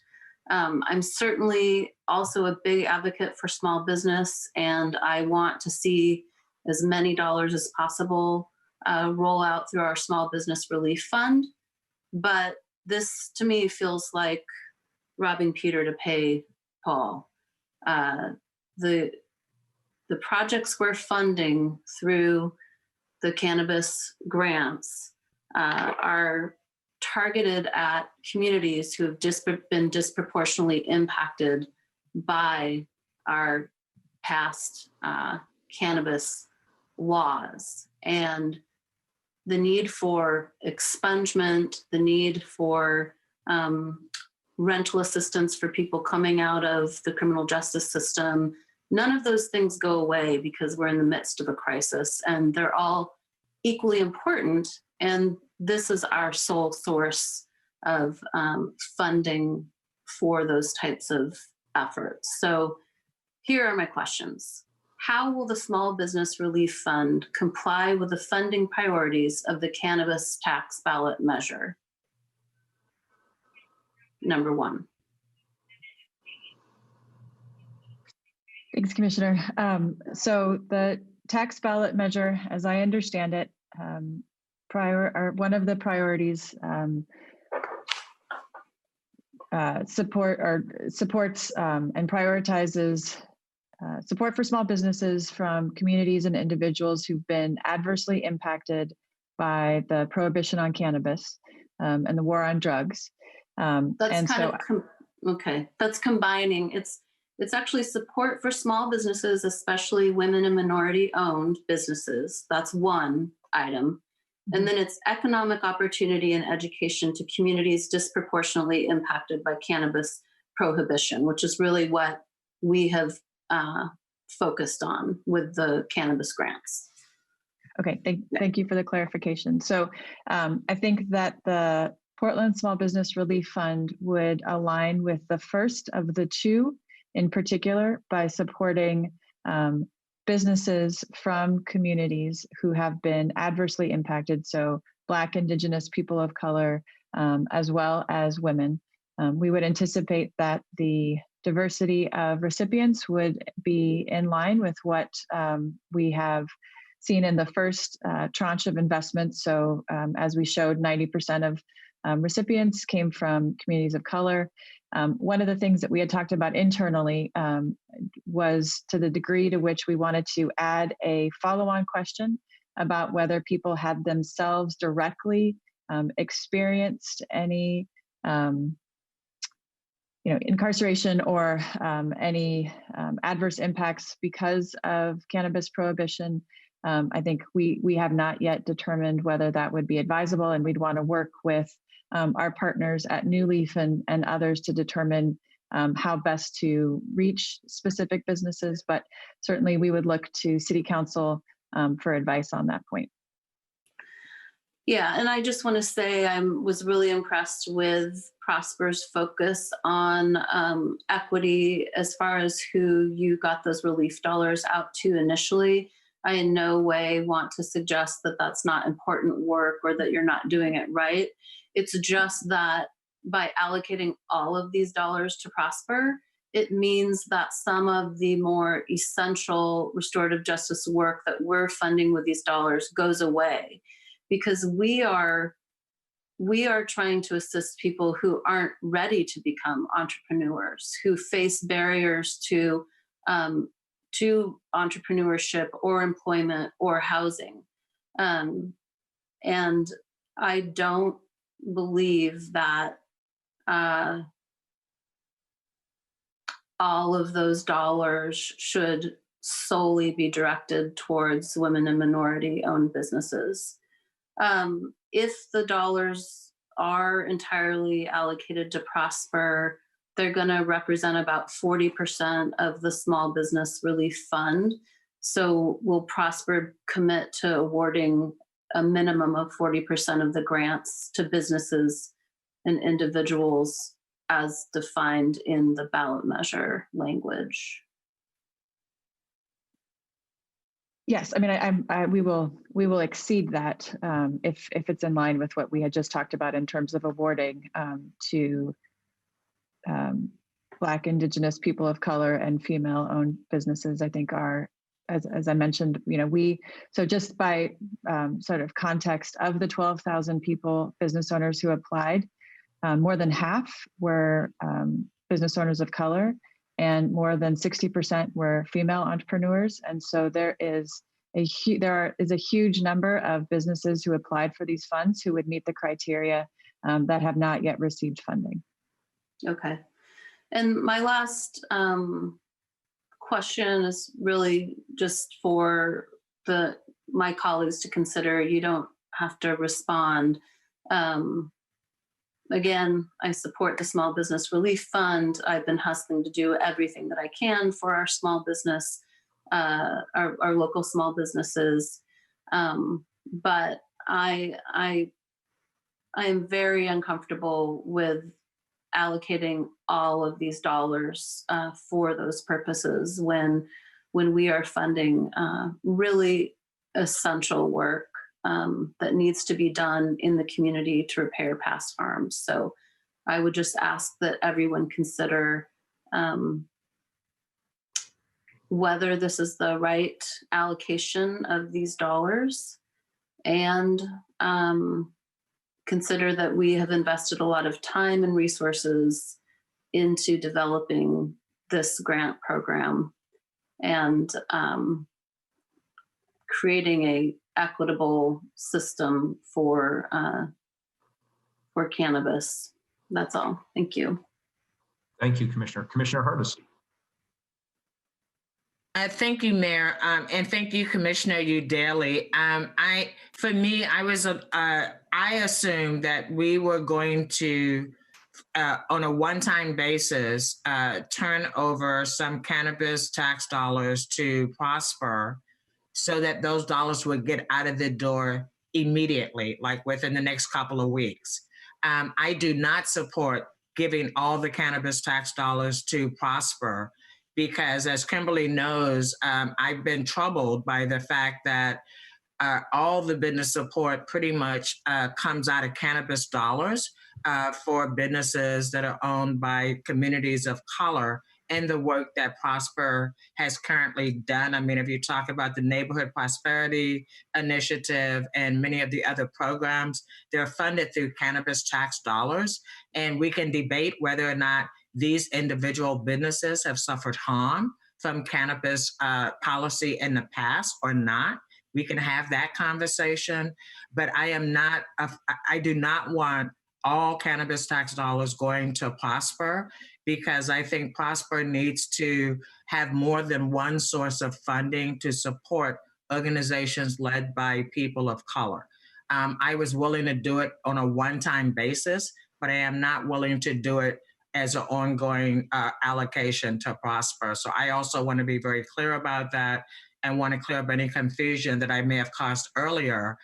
I'm certainly also a big advocate for small business, and I want to see as many dollars as possible roll out through our small business relief fund. But this to me feels like robbing Peter to pay Paul. The projects we're funding through the cannabis grants are targeted at communities who have been disproportionately impacted by our past cannabis laws. And the need for expungement, the need for rental assistance for people coming out of the criminal justice system, none of those things go away because we're in the midst of a crisis, and they're all equally important. And this is our sole source of funding for those types of efforts. So here are my questions. How will the Small Business Relief Fund comply with the funding priorities of the cannabis tax ballot measure? Number one. Thanks, Commissioner. So the tax ballot measure, as I understand it, one of the priorities supports and prioritizes support for small businesses from communities and individuals who've been adversely impacted by the prohibition on cannabis and the war on drugs. That's that's combining. It's actually support for small businesses, especially women and minority-owned businesses. That's one item. And then it's economic opportunity and education to communities disproportionately impacted by cannabis prohibition, which is really what we have focused on with the cannabis grants. Okay, thank you for the clarification. So I think that the Portland Small Business Relief Fund would align with the first of the two in particular by supporting businesses from communities who have been adversely impacted, so Black, Indigenous, people of color, as well as women. We would anticipate that the diversity of recipients would be in line with what we have seen in the first tranche of investments. So as we showed, 90% of recipients came from communities of color. One of the things that we had talked about internally was to the degree to which we wanted to add a follow-on question about whether people had themselves directly experienced any incarceration or any adverse impacts because of cannabis prohibition. I think we have not yet determined whether that would be advisable, and we'd want to work with our partners at New Leaf and others to determine how best to reach specific businesses. But certainly we would look to City Council for advice on that point. Yeah, and I just want to say I was really impressed with Prosper's focus on equity as far as who you got those relief dollars out to initially. I in no way want to suggest that that's not important work or that you're not doing it right. It's just that by allocating all of these dollars to Prosper, it means that some of the more essential restorative justice work that we're funding with these dollars goes away, because we are trying to assist people who aren't ready to become entrepreneurs, who face barriers to entrepreneurship or employment or housing. And I don't believe that all of those dollars should solely be directed towards women and minority-owned businesses. If the dollars are entirely allocated to Prosper, they're going to represent about 40% of the Small Business Relief Fund. So will Prosper commit to awarding a minimum of 40% of the grants to businesses and individuals as defined in the ballot measure language? Yes, I mean, we will exceed that if it's in line with what we had just talked about in terms of awarding to Black, Indigenous, people of color, and female-owned businesses. I think are, as I mentioned, so just by sort of context of the 12,000 people, business owners who applied, more than half were business owners of color, and more than 60% were female entrepreneurs. And so there is a huge number of businesses who applied for these funds who would meet the criteria that have not yet received funding. Okay. And my last question is really just for my colleagues to consider. You don't have to respond. Again, I support the Small Business Relief Fund. I've been hustling to do everything that I can for our small business, our local small businesses. But I am very uncomfortable with allocating all of these dollars for those purposes when we are funding really essential work that needs to be done in the community to repair past harms. So I would just ask that everyone consider whether this is the right allocation of these dollars, and consider that we have invested a lot of time and resources into developing this grant program and creating a equitable system for cannabis. That's all. Thank you. Thank you, Commissioner. Commissioner Hardesty. Thank you, Mayor, and thank you, Commissioner Udaley. I assumed that we were going to, on a one-time basis, turn over some cannabis tax dollars to Prosper, so that those dollars would get out of the door immediately, like within the next couple of weeks. I do not support giving all the cannabis tax dollars to Prosper, because as Kimberly knows, I've been troubled by the fact that all the business support pretty much comes out of cannabis dollars for businesses that are owned by communities of color and the work that Prosper has currently done. I mean, if you talk about the Neighborhood Prosperity Initiative and many of the other programs, they're funded through cannabis tax dollars. And we can debate whether or not these individual businesses have suffered harm from cannabis policy in the past or not. We can have that conversation, but I do not want all cannabis tax dollars going to Prosper, because I think Prosper needs to have more than one source of funding to support organizations led by people of color. I was willing to do it on a one-time basis, but I am not willing to do it as an ongoing allocation to Prosper. So I also want to be very clear about that and want to clear up any confusion that I may have caused earlier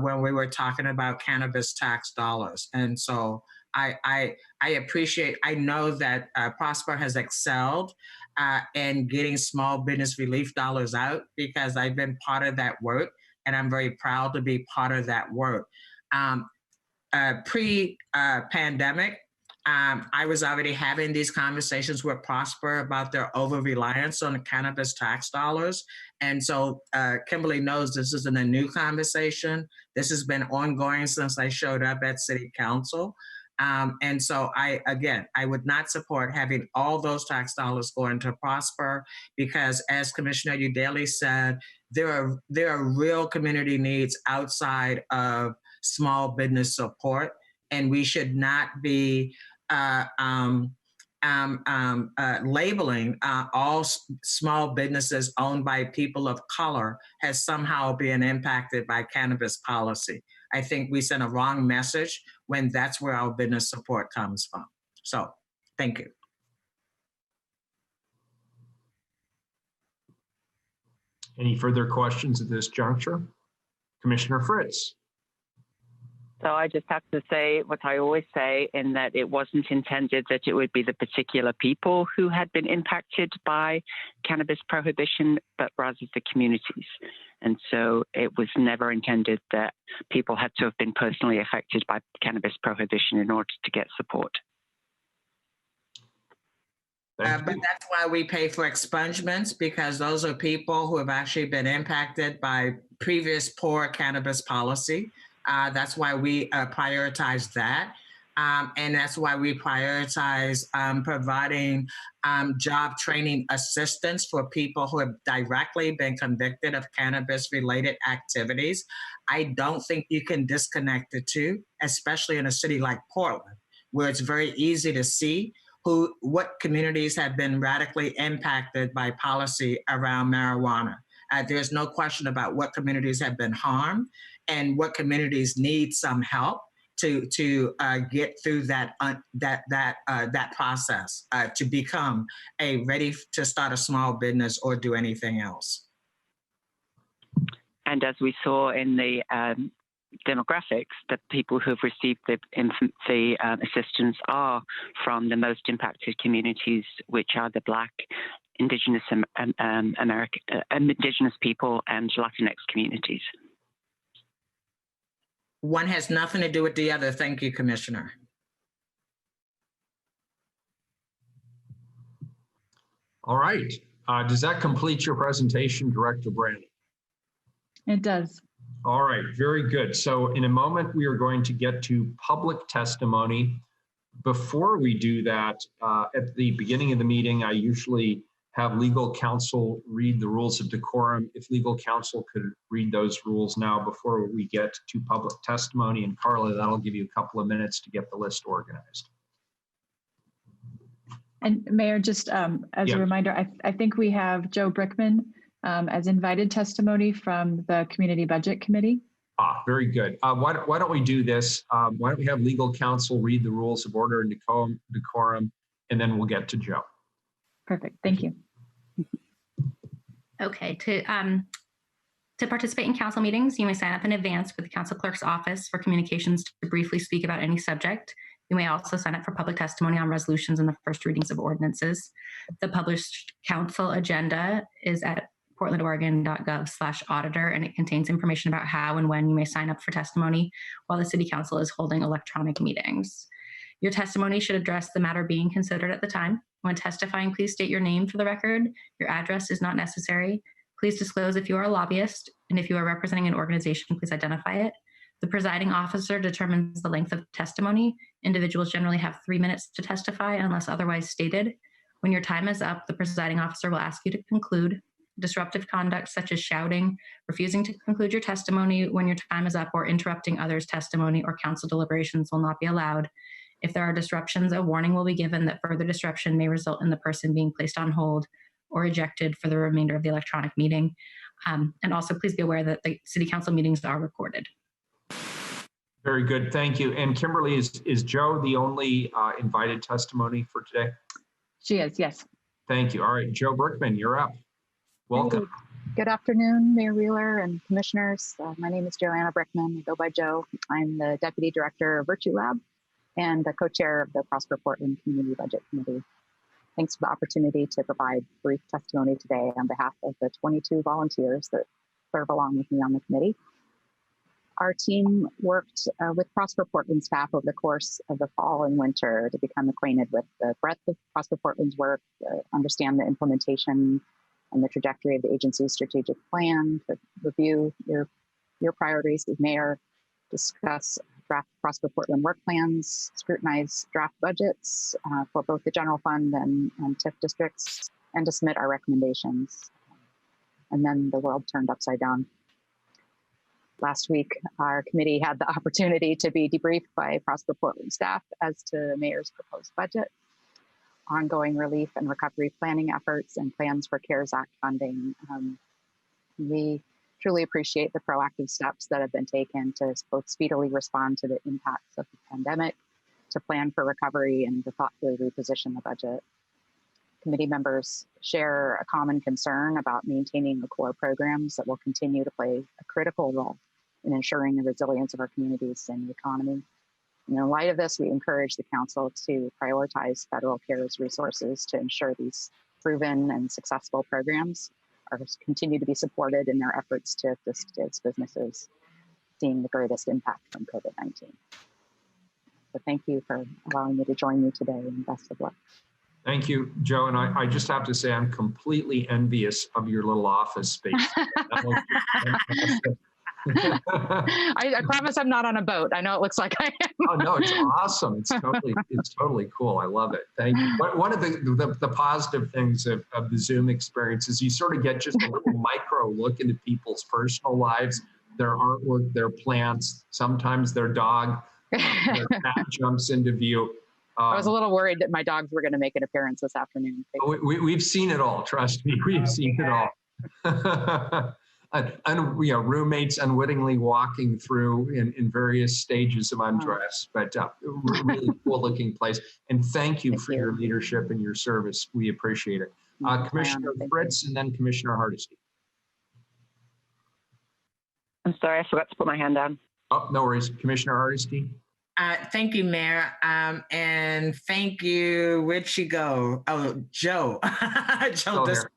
when we were talking about cannabis tax dollars. And so I appreciate, I know that Prosper has excelled in getting small business relief dollars out, because I've been part of that work and I'm very proud to be part of that work. Pre-pandemic, I was already having these conversations with Prosper about their over-reliance on the cannabis tax dollars. And so Kimberly knows this isn't a new conversation. This has been ongoing since I showed up at City Council. And so I would not support having all those tax dollars going to Prosper, because as Commissioner Udaley said, there are real community needs outside of small business support, and we should not be labeling all small businesses owned by people of color as somehow being impacted by cannabis policy. I think we send a wrong message when that's where our business support comes from. So, thank you. Any further questions at this juncture? Commissioner Fritz. So I just have to say what I always say, in that it wasn't intended that it would be the particular people who had been impacted by cannabis prohibition, but rather the communities. And so it was never intended that people had to have been personally affected by cannabis prohibition in order to get support. But that's why we pay for expungements, because those are people who have actually been impacted by previous poor cannabis policy. That's why we prioritize that. And that's why we prioritize providing job training assistance for people who have directly been convicted of cannabis-related activities. I don't think you can disconnect the two, especially in a city like Portland, where it's very easy to see what communities have been radically impacted by policy around marijuana. There's no question about what communities have been harmed and what communities need some help to get through that process to become ready to start a small business or do anything else. And as we saw in the demographics, the people who have received the assistance are from the most impacted communities, which are the Black, Indigenous Indigenous people and Latinx communities. One has nothing to do with the other. Thank you, Commissioner. All right. Does that complete your presentation, Director Brandon? It does. All right, very good. So in a moment, we are going to get to public testimony. Before we do that, at the beginning of the meeting, I usually have legal counsel read the rules of decorum. If legal counsel could read those rules now before we get to public testimony. And Carla, that'll give you a couple of minutes to get the list organized. And Mayor, just as a reminder, I think we have Joe Brickman as invited testimony from the Community Budget Committee. Very good. Why don't we do this? Why don't we have legal counsel read the rules of order and decorum, and then we'll get to Joe. Perfect. Thank you. Okay. To participate in council meetings, you may sign up in advance with the council clerk's office for communications to briefly speak about any subject. You may also sign up for public testimony on resolutions and the first readings of ordinances. The published council agenda is at portlandoregon.gov/auditor, and it contains information about how and when you may sign up for testimony while the City Council is holding electronic meetings. Your testimony should address the matter being considered at the time. When testifying, please state your name for the record. Your address is not necessary. Please disclose if you are a lobbyist, and if you are representing an organization, please identify it. The presiding officer determines the length of testimony. Individuals generally have 3 minutes to testify unless otherwise stated. When your time is up, the presiding officer will ask you to conclude. Disruptive conduct such as shouting, refusing to conclude your testimony when your time is up, or interrupting others' testimony or council deliberations will not be allowed. If there are disruptions, a warning will be given that further disruption may result in the person being placed on hold or ejected for the remainder of the electronic meeting. And also please be aware that the city council meetings are recorded. Very good, thank you. And Kimberly, is Joe the only invited testimony for today? She is, yes. Thank you. All right, Joe Brickman, you're up. Welcome. Good afternoon, Mayor Wheeler and commissioners. My name is Joanna Brickman. I go by Joe. I'm the Deputy Director of Virtue Lab and the co-chair of the Prosper Portland Community Budget Committee. Thanks for the opportunity to provide brief testimony today on behalf of the 22 volunteers that serve along with me on the committee. Our team worked with Prosper Portland staff over the course of the fall and winter to become acquainted with the breadth of Prosper Portland's work, understand the implementation and the trajectory of the agency's strategic plan, to review your priorities as mayor, discuss draft Prosper Portland work plans, scrutinize draft budgets for both the general fund and TIF districts, and to submit our recommendations. And then the world turned upside down. Last week, our committee had the opportunity to be debriefed by Prosper Portland staff as to the mayor's proposed budget, ongoing relief and recovery planning efforts, and plans for CARES Act funding. We truly appreciate the proactive steps that have been taken to both speedily respond to the impacts of the pandemic, to plan for recovery, and to thoughtfully reposition the budget. Committee members share a common concern about maintaining the core programs that will continue to play a critical role in ensuring the resilience of our communities and the economy. And in light of this, we encourage the council to prioritize federal CARES resources to ensure these proven and successful programs are continue to be supported in their efforts to assist its businesses seeing the greatest impact from COVID-19. So thank you for allowing me to join you today, and best of luck. Thank you, Joe. And I just have to say, I'm completely envious of your little office space. That looks fantastic. I promise I'm not on a boat. I know it looks like I am. Oh no, it's awesome. It's totally cool. I love it. Thank you. But one of the positive things of the Zoom experience is you sort of get just a little micro look into people's personal lives, their artwork, their plants, sometimes their dog, their cat jumps into view. I was a little worried that my dogs were going to make an appearance this afternoon. We've seen it all. Trust me, we've seen it all. And roommates unwittingly walking through in various stages of undress, but really cool looking place. And thank you for your leadership and your service. We appreciate it. Commissioner Fritz and then Commissioner Hardesty. I'm sorry, I forgot to put my hand down. Oh, no worries. Commissioner Hardesty. Thank you, Mayor. And thank you. Where'd she go? Oh, Joe. Joe disappeared.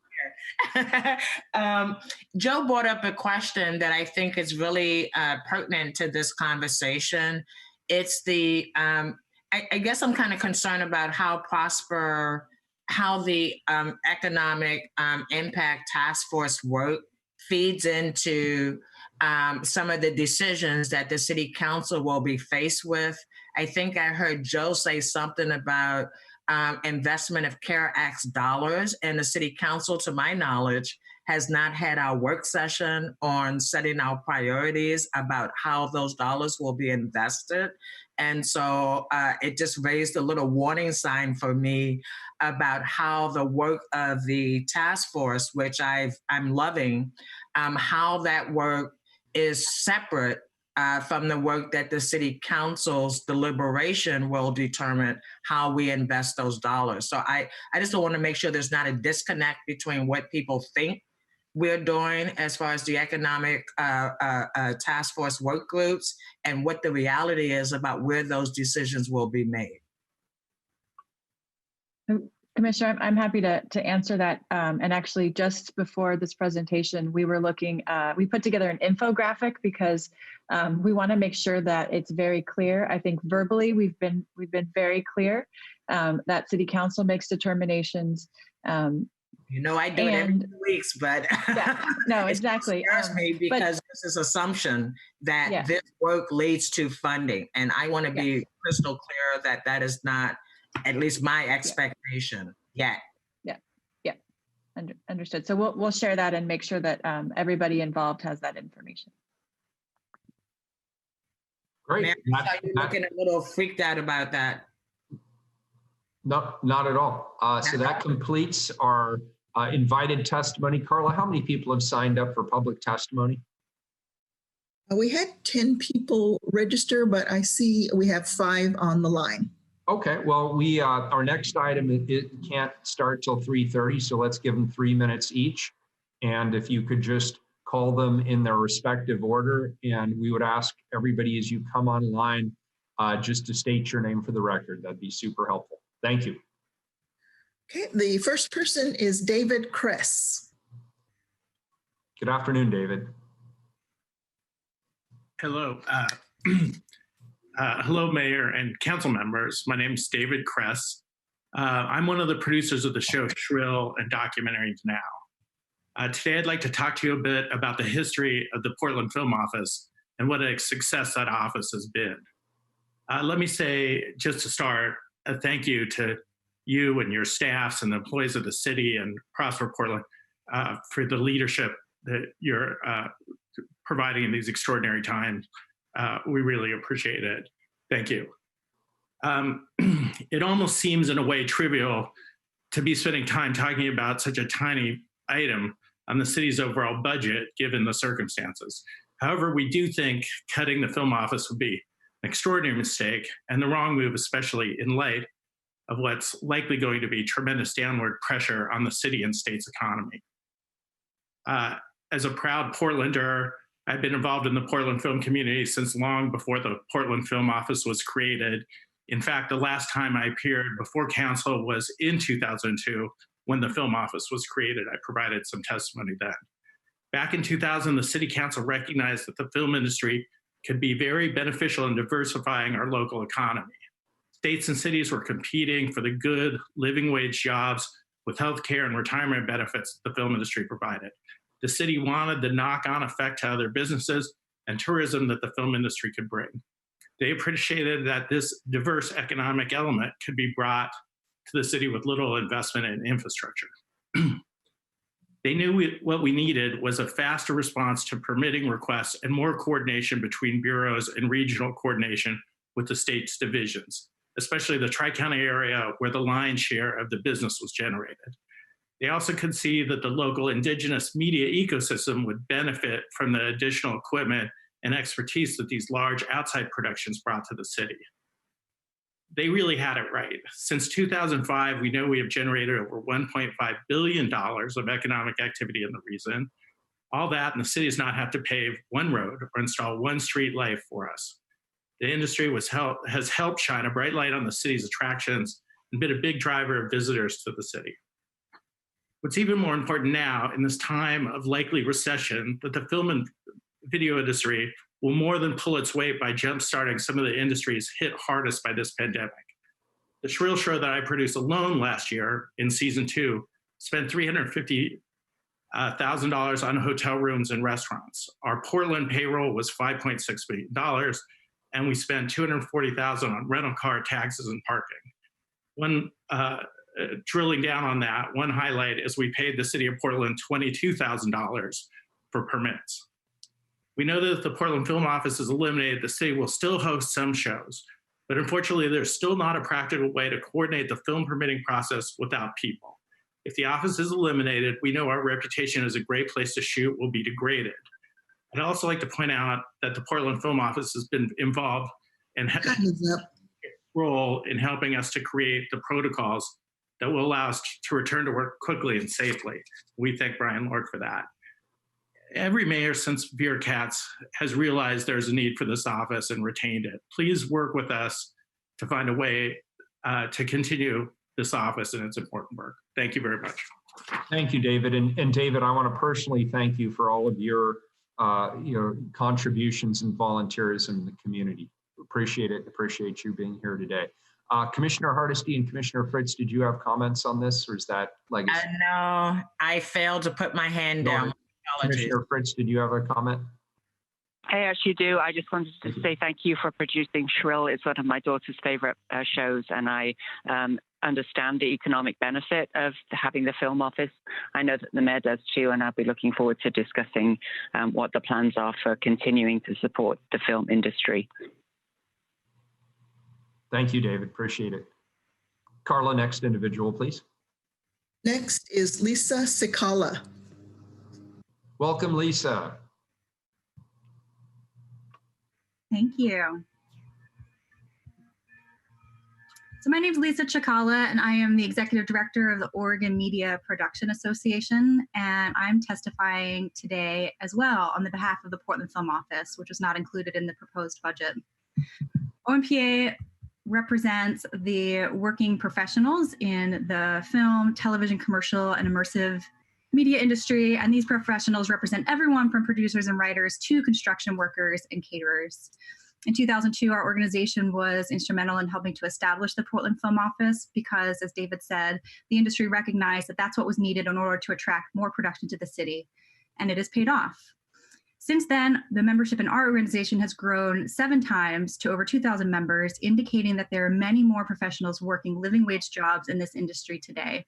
Joe brought up a question that I think is really pertinent to this conversation. It's the, I guess I'm kind of concerned about how the economic impact task force work feeds into some of the decisions that the city council will be faced with. I think I heard Joe say something about investment of CARE Act dollars, and the city council, to my knowledge, has not had our work session on setting our priorities about how those dollars will be invested. And so it just raised a little warning sign for me about how the work of the task force, which I'm loving, how that work is separate from the work that the city council's deliberation will determine how we invest those dollars. So I just want to make sure there's not a disconnect between what people think we're doing as far as the economic task force work groups and what the reality is about where those decisions will be made. Commissioner, I'm happy to answer that. And actually, just before this presentation, we were looking, we put together an infographic because we want to make sure that it's very clear. I think verbally we've been very clear that City Council makes determinations. You know, I do it every 2 weeks, but yeah, no, exactly. It scares me because this is assumption that this work leads to funding, and I want to be crystal clear that that is not, at least my expectation yet. Yeah. Understood. So we'll share that and make sure that everybody involved has that information. Great. Man, I saw you looking a little freaked out about that. No, not at all. So that completes our invited testimony. Carla, how many people have signed up for public testimony? We had 10 people register, but I see we have 5 on the line. Okay, well, our next item, it can't start till 3:30, so let's give them 3 minutes each. And if you could just call them in their respective order, and we would ask everybody as you come online just to state your name for the record. That'd be super helpful. Thank you. Okay, the first person is David Kress. Good afternoon, David. Hello. Hello, Mayor and council members. My name is David Kress. I'm one of the producers of the show Shrill and Documentaries Now. Today, I'd like to talk to you a bit about the history of the Portland Film Office and what a success that office has been. Let me say, just to start, a thank you to you and your staffs and the employees of the city and Prosper Portland for the leadership that you're providing in these extraordinary times. We really appreciate it. Thank you. It almost seems in a way trivial to be spending time talking about such a tiny item on the city's overall budget, given the circumstances. However, we do think cutting the film office would be an extraordinary mistake and the wrong move, especially in light of what's likely going to be tremendous downward pressure on the city and state's economy. As a proud Portlander, I've been involved in the Portland film community since long before the Portland Film Office was created. In fact, the last time I appeared before council was in 2002 when the film office was created. I provided some testimony then. Back in 2000, the city council recognized that the film industry could be very beneficial in diversifying our local economy. States and cities were competing for the good living wage jobs with healthcare and retirement benefits the film industry provided. The city wanted the knock-on effect to other businesses and tourism that the film industry could bring. They appreciated that this diverse economic element could be brought to the city with little investment in infrastructure. They knew what we needed was a faster response to permitting requests and more coordination between bureaus and regional coordination with the state's divisions, especially the Tri-County area where the lion's share of the business was generated. They also could see that the local indigenous media ecosystem would benefit from the additional equipment and expertise that these large outside productions brought to the city. They really had it right. Since 2005, we know we have generated over $1.5 billion of economic activity in the region. All that, and the city does not have to pave one road or install one street light for us. The industry has helped shine a bright light on the city's attractions and been a big driver of visitors to the city. What's even more important now in this time of likely recession, that the film and video industry will more than pull its weight by jumpstarting some of the industries hit hardest by this pandemic. The Shrill show that I produced alone last year in season 2 spent $350,000 on hotel rooms and restaurants. Our Portland payroll was $5.6 million, and we spent $240,000 on rental car taxes and parking. Drilling down on that, one highlight is we paid the city of Portland $22,000 for permits. We know that if the Portland Film Office is eliminated, the city will still host some shows, but unfortunately, there's still not a practical way to coordinate the film permitting process without people. If the office is eliminated, we know our reputation as a great place to shoot will be degraded. I'd also like to point out that the Portland Film Office has been involved and has a role in helping us to create the protocols that will allow us to return to work quickly and safely. We thank Brian Lord for that. Every mayor since Vera Katz has realized there's a need for this office and retained it. Please work with us to find a way to continue this office and its important work. Thank you very much. Thank you, David. And David, I want to personally thank you for all of your contributions and volunteerism in the community. Appreciate it. Appreciate you being here today. Commissioner Hardesty and Commissioner Fritz, did you have comments on this, or is that legacy? No, I failed to put my hand down. Commissioner Fritz, did you have a comment? I actually do. I just wanted to say thank you for producing Shrill. It's one of my daughter's favorite shows, and I understand the economic benefit of having the film office. I know that the mayor does too, and I'll be looking forward to discussing what the plans are for continuing to support the film industry. Thank you, David. Appreciate it. Carla, next individual, please. Next is Lisa Sikala. Welcome, Lisa. Thank you. So my name is Lisa Chakala, and I am the Executive Director of the Oregon Media Production Association, and I'm testifying today as well on the behalf of the Portland Film Office, which was not included in the proposed budget. OMPA represents the working professionals in the film, television, commercial, and immersive media industry, and these professionals represent everyone from producers and writers to construction workers and caterers. In 2002, our organization was instrumental in helping to establish the Portland Film Office because, as David said, the industry recognized that that's what was needed in order to attract more production to the city, and it has paid off. Since then, the membership in our organization has grown 7 times to over 2,000 members, indicating that there are many more professionals working living wage jobs in this industry today.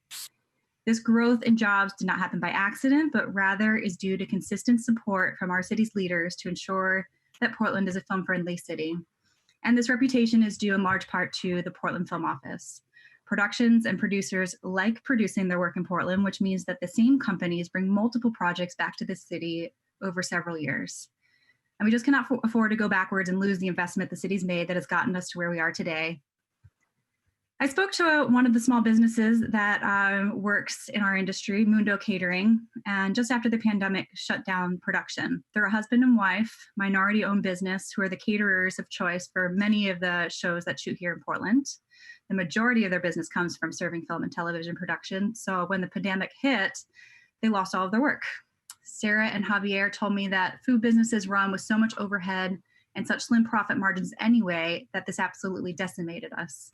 This growth in jobs did not happen by accident, but rather is due to consistent support from our city's leaders to ensure that Portland is a film-friendly city. And this reputation is due in large part to the Portland Film Office. Productions and producers like producing their work in Portland, which means that the same companies bring multiple projects back to the city over several years. And we just cannot afford to go backwards and lose the investment the city's made that has gotten us to where we are today. I spoke to one of the small businesses that works in our industry, Mundo Catering, and just after the pandemic shut down production. They're a husband and wife, minority-owned business who are the caterers of choice for many of the shows that shoot here in Portland. The majority of their business comes from serving film and television production, so when the pandemic hit, they lost all of their work. Sarah and Javier told me that food businesses run with so much overhead and such slim profit margins anyway that this absolutely decimated us.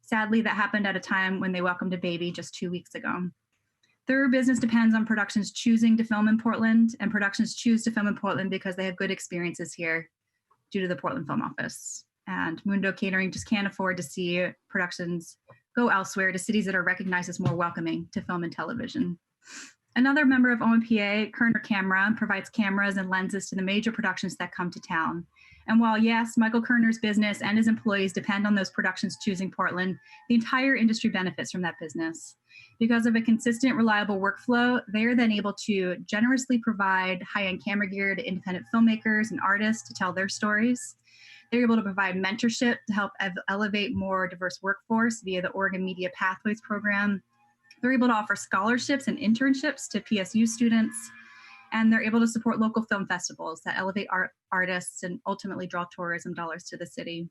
Sadly, that happened at a time when they welcomed a baby just 2 weeks ago. Their business depends on productions choosing to film in Portland, and productions choose to film in Portland because they have good experiences here due to the Portland Film Office. And Mundo Catering just can't afford to see productions go elsewhere to cities that are recognized as more welcoming to film and television. Another member of OMPA, Kerner Camera, provides cameras and lenses to the major productions that come to town. And while, yes, Michael Kerner's business and his employees depend on those productions choosing Portland, the entire industry benefits from that business. Because of a consistent, reliable workflow, they are then able to generously provide high-end camera gear to independent filmmakers and artists to tell their stories. They're able to provide mentorship to help elevate more diverse workforce via the Oregon Media Pathways program. They're able to offer scholarships and internships to PSU students. And they're able to support local film festivals that elevate artists and ultimately draw tourism dollars to the city.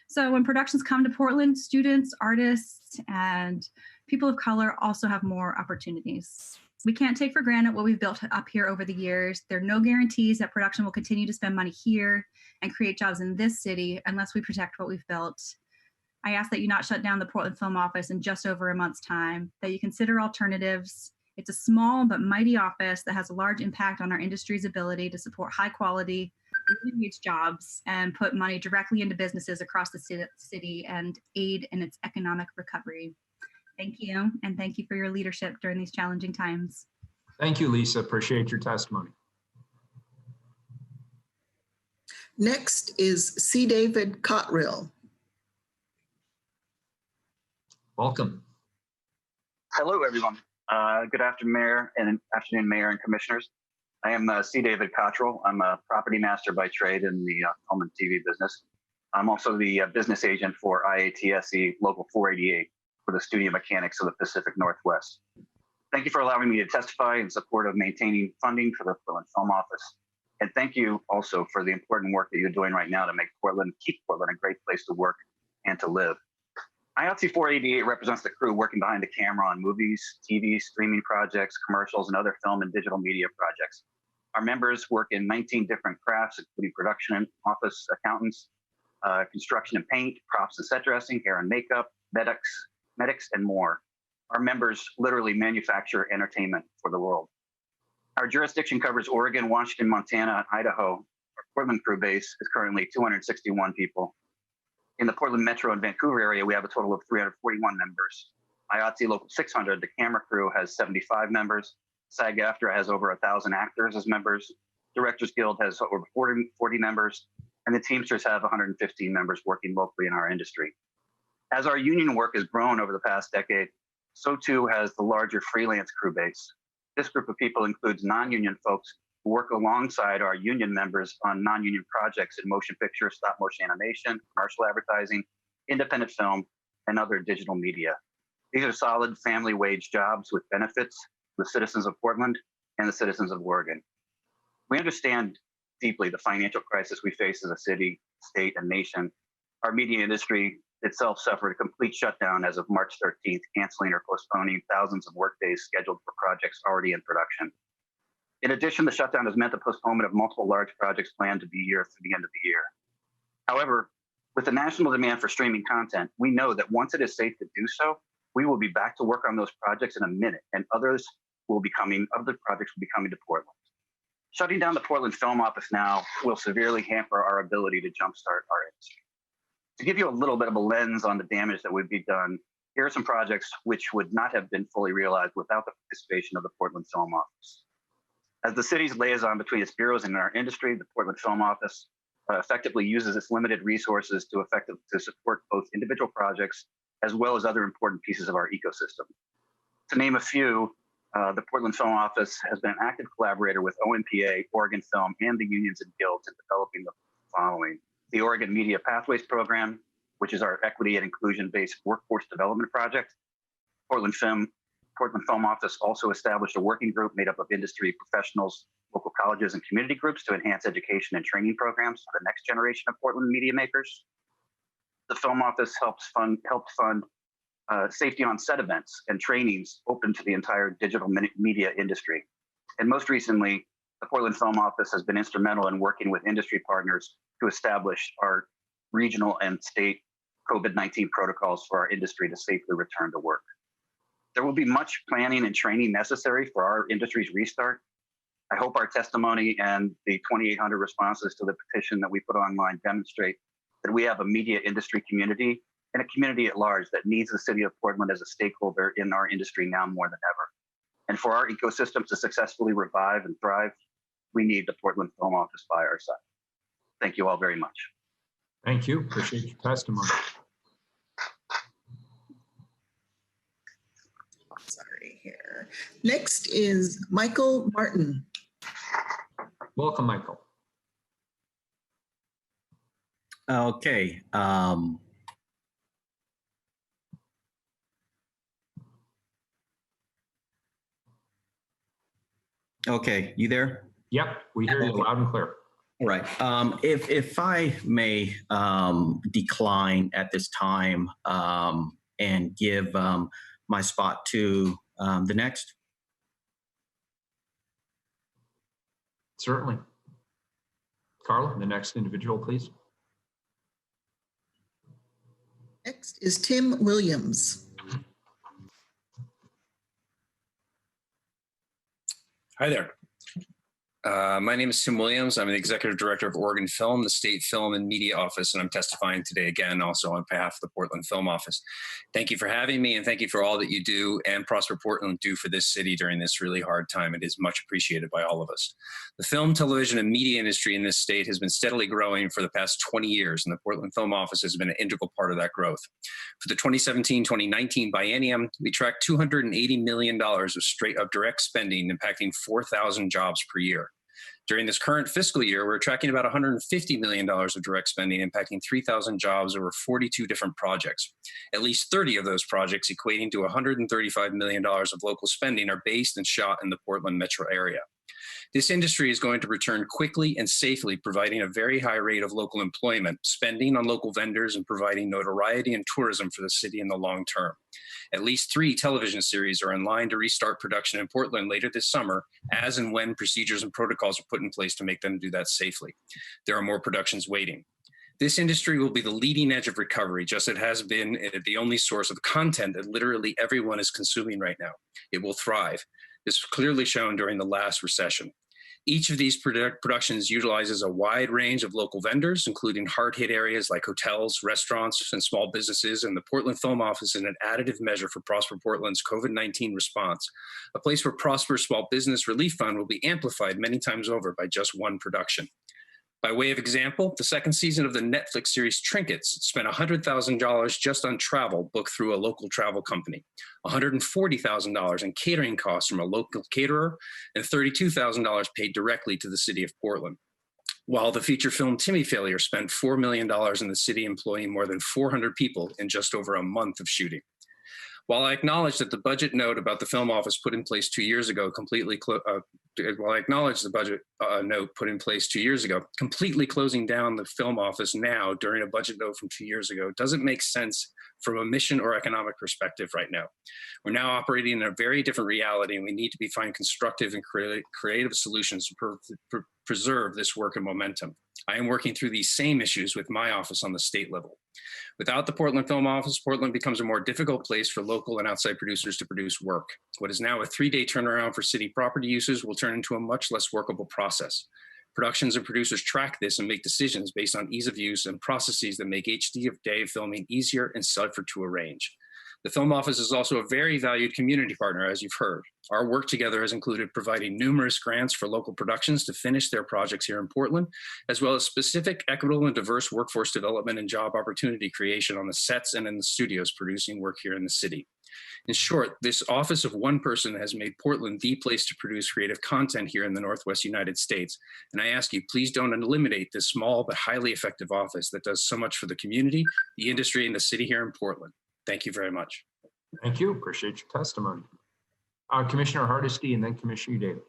So when productions come to Portland, students, artists, and people of color also have more opportunities. We can't take for granted what we've built up here over the years. There are no guarantees that production will continue to spend money here and create jobs in this city unless we protect what we've built. I ask that you not shut down the Portland Film Office in just over a month's time, that you consider alternatives. It's a small but mighty office that has a large impact on our industry's ability to support high quality, living wage jobs and put money directly into businesses across the city and aid in its economic recovery. Thank you, and thank you for your leadership during these challenging times. Thank you, Lisa. Appreciate your testimony. Next is C. David Cottrill. Welcome. Hello, everyone. Good afternoon, Mayor and Commissioners. I am C. David Cottrill. I'm a property master by trade in the film and TV business. I'm also the business agent for IATSE Local 488 for the Studio Mechanics of the Pacific Northwest. Thank you for allowing me to testify in support of maintaining funding for the Portland Film Office. And thank you also for the important work that you're doing right now to keep Portland a great place to work and to live. IOTC 488 represents the crew working behind the camera on movies, TV, streaming projects, commercials, and other film and digital media projects. Our members work in 19 different crafts, including production, office, accountants, construction and paint, props and set dressing, hair and makeup, medics, and more. Our members literally manufacture entertainment for the world. Our jurisdiction covers Oregon, Washington, Montana, and Idaho. Our Portland crew base is currently 261 people. In the Portland Metro and Vancouver area, we have a total of 341 members. IOTC Local 600, the camera crew, has 75 members. SAG-AFTRA has over 1,000 actors as members. Directors Guild has over 40 members. And the Teamsters have 115 members working locally in our industry. As our union work has grown over the past decade, so too has the larger freelance crew base. This group of people includes non-union folks who work alongside our union members on non-union projects in motion picture, stop motion animation, commercial advertising, independent film, and other digital media. These are solid family wage jobs with benefits for the citizens of Portland and the citizens of Oregon. We understand deeply the financial crisis we face as a city, state, and nation. Our media industry itself suffered a complete shutdown as of March 13th, canceling or postponing thousands of workdays scheduled for projects already in production. In addition, the shutdown has meant the postponement of multiple large projects planned to be here through the end of the year. However, with the national demand for streaming content, we know that once it is safe to do so, we will be back to work on those projects in a minute, and other projects will be coming to Portland. Shutting down the Portland Film Office now will severely hamper our ability to jumpstart our industry. To give you a little bit of a lens on the damage that would be done, here are some projects which would not have been fully realized without the participation of the Portland Film Office. As the city's liaison between its bureaus and our industry, the Portland Film Office effectively uses its limited resources to support both individual projects as well as other important pieces of our ecosystem. To name a few, the Portland Film Office has been an active collaborator with OMPA, Oregon Film, and the unions and guilds in developing the following: the Oregon Media Pathways Program, which is our equity and inclusion-based workforce development project. Portland Film Office also established a working group made up of industry professionals, local colleges, and community groups to enhance education and training programs for the next generation of Portland media makers. The Film Office helped fund safety on set events and trainings open to the entire digital media industry. And most recently, the Portland Film Office has been instrumental in working with industry partners to establish our regional and state COVID-19 protocols for our industry to safely return to work. There will be much planning and training necessary for our industry's restart. I hope our testimony and the 2,800 responses to the petition that we put online demonstrate that we have a media industry community and a community at large that needs the city of Portland as a stakeholder in our industry now more than ever. And for our ecosystem to successfully revive and thrive, we need the Portland Film Office by our side. Thank you all very much. Thank you. Appreciate your testimony. Sorry here. Next is Michael Martin. Welcome, Michael. Okay. Okay, you there? Yep, we hear you loud and clear. All right. If I may decline at this time and give my spot to the next. Certainly. Carla, the next individual, please. Next is Tim Williams. Hi there. My name is Tim Williams. I'm the Executive Director of Oregon Film, the State Film and Media Office, and I'm testifying today again also on behalf of the Portland Film Office. Thank you for having me, and thank you for all that you do and Prosper Portland do for this city during this really hard time. It is much appreciated by all of us. The film, television, and media industry in this state has been steadily growing for the past 20 years, and the Portland Film Office has been an integral part of that growth. For the 2017-2019 biennium, we tracked $280 million of straight-up direct spending, impacting 4,000 jobs per year. During this current fiscal year, we're tracking about $150 million of direct spending, impacting 3,000 jobs over 42 different projects. At least 30 of those projects, equating to $135 million of local spending, are based and shot in the Portland metro area. This industry is going to return quickly and safely, providing a very high rate of local employment, spending on local vendors, and providing notoriety and tourism for the city in the long term. At least 3 television series are in line to restart production in Portland later this summer, as and when procedures and protocols are put in place to make them do that safely. There are more productions waiting. This industry will be the leading edge of recovery, just as it has been the only source of content that literally everyone is consuming right now. It will thrive. This was clearly shown during the last recession. Each of these productions utilizes a wide range of local vendors, including hard-hit areas like hotels, restaurants, and small businesses, and the Portland Film Office is an additive measure for Prosper Portland's COVID-19 response, a place where Prosper's Small Business Relief Fund will be amplified many times over by just one production. By way of example, the second season of the Netflix series Trinkets spent $100,000 just on travel booked through a local travel company, $140,000 in catering costs from a local caterer, and $32,000 paid directly to the city of Portland. While the feature film Timmy Failure spent $4 million in the city, employing more than 400 people in just over a month of shooting. While I acknowledge that the budget note about the film office put in place 2 years ago completely closing down the film office now during a budget note from 2 years ago doesn't make sense from a mission or economic perspective right now. We're now operating in a very different reality, and we need to find constructive and creative solutions to preserve this work and momentum. I am working through these same issues with my office on the state level. Without the Portland Film Office, Portland becomes a more difficult place for local and outside producers to produce work. What is now a 3-day turnaround for city property users will turn into a much less workable process. Productions and producers track this and make decisions based on ease of use and processes that make day filming easier and safer to arrange. The Film Office is also a very valued community partner, as you've heard. Our work together has included providing numerous grants for local productions to finish their projects here in Portland, as well as specific, equitable, and diverse workforce development and job opportunity creation on the sets and in the studios producing work here in the city. In short, this office of one person has made Portland the place to produce creative content here in the Northwest United States. And I ask you, please don't eliminate this small but highly effective office that does so much for the community, the industry, and the city here in Portland. Thank you very much. Thank you. Appreciate your testimony. Commissioner Hardesty and then Commissioner Daly.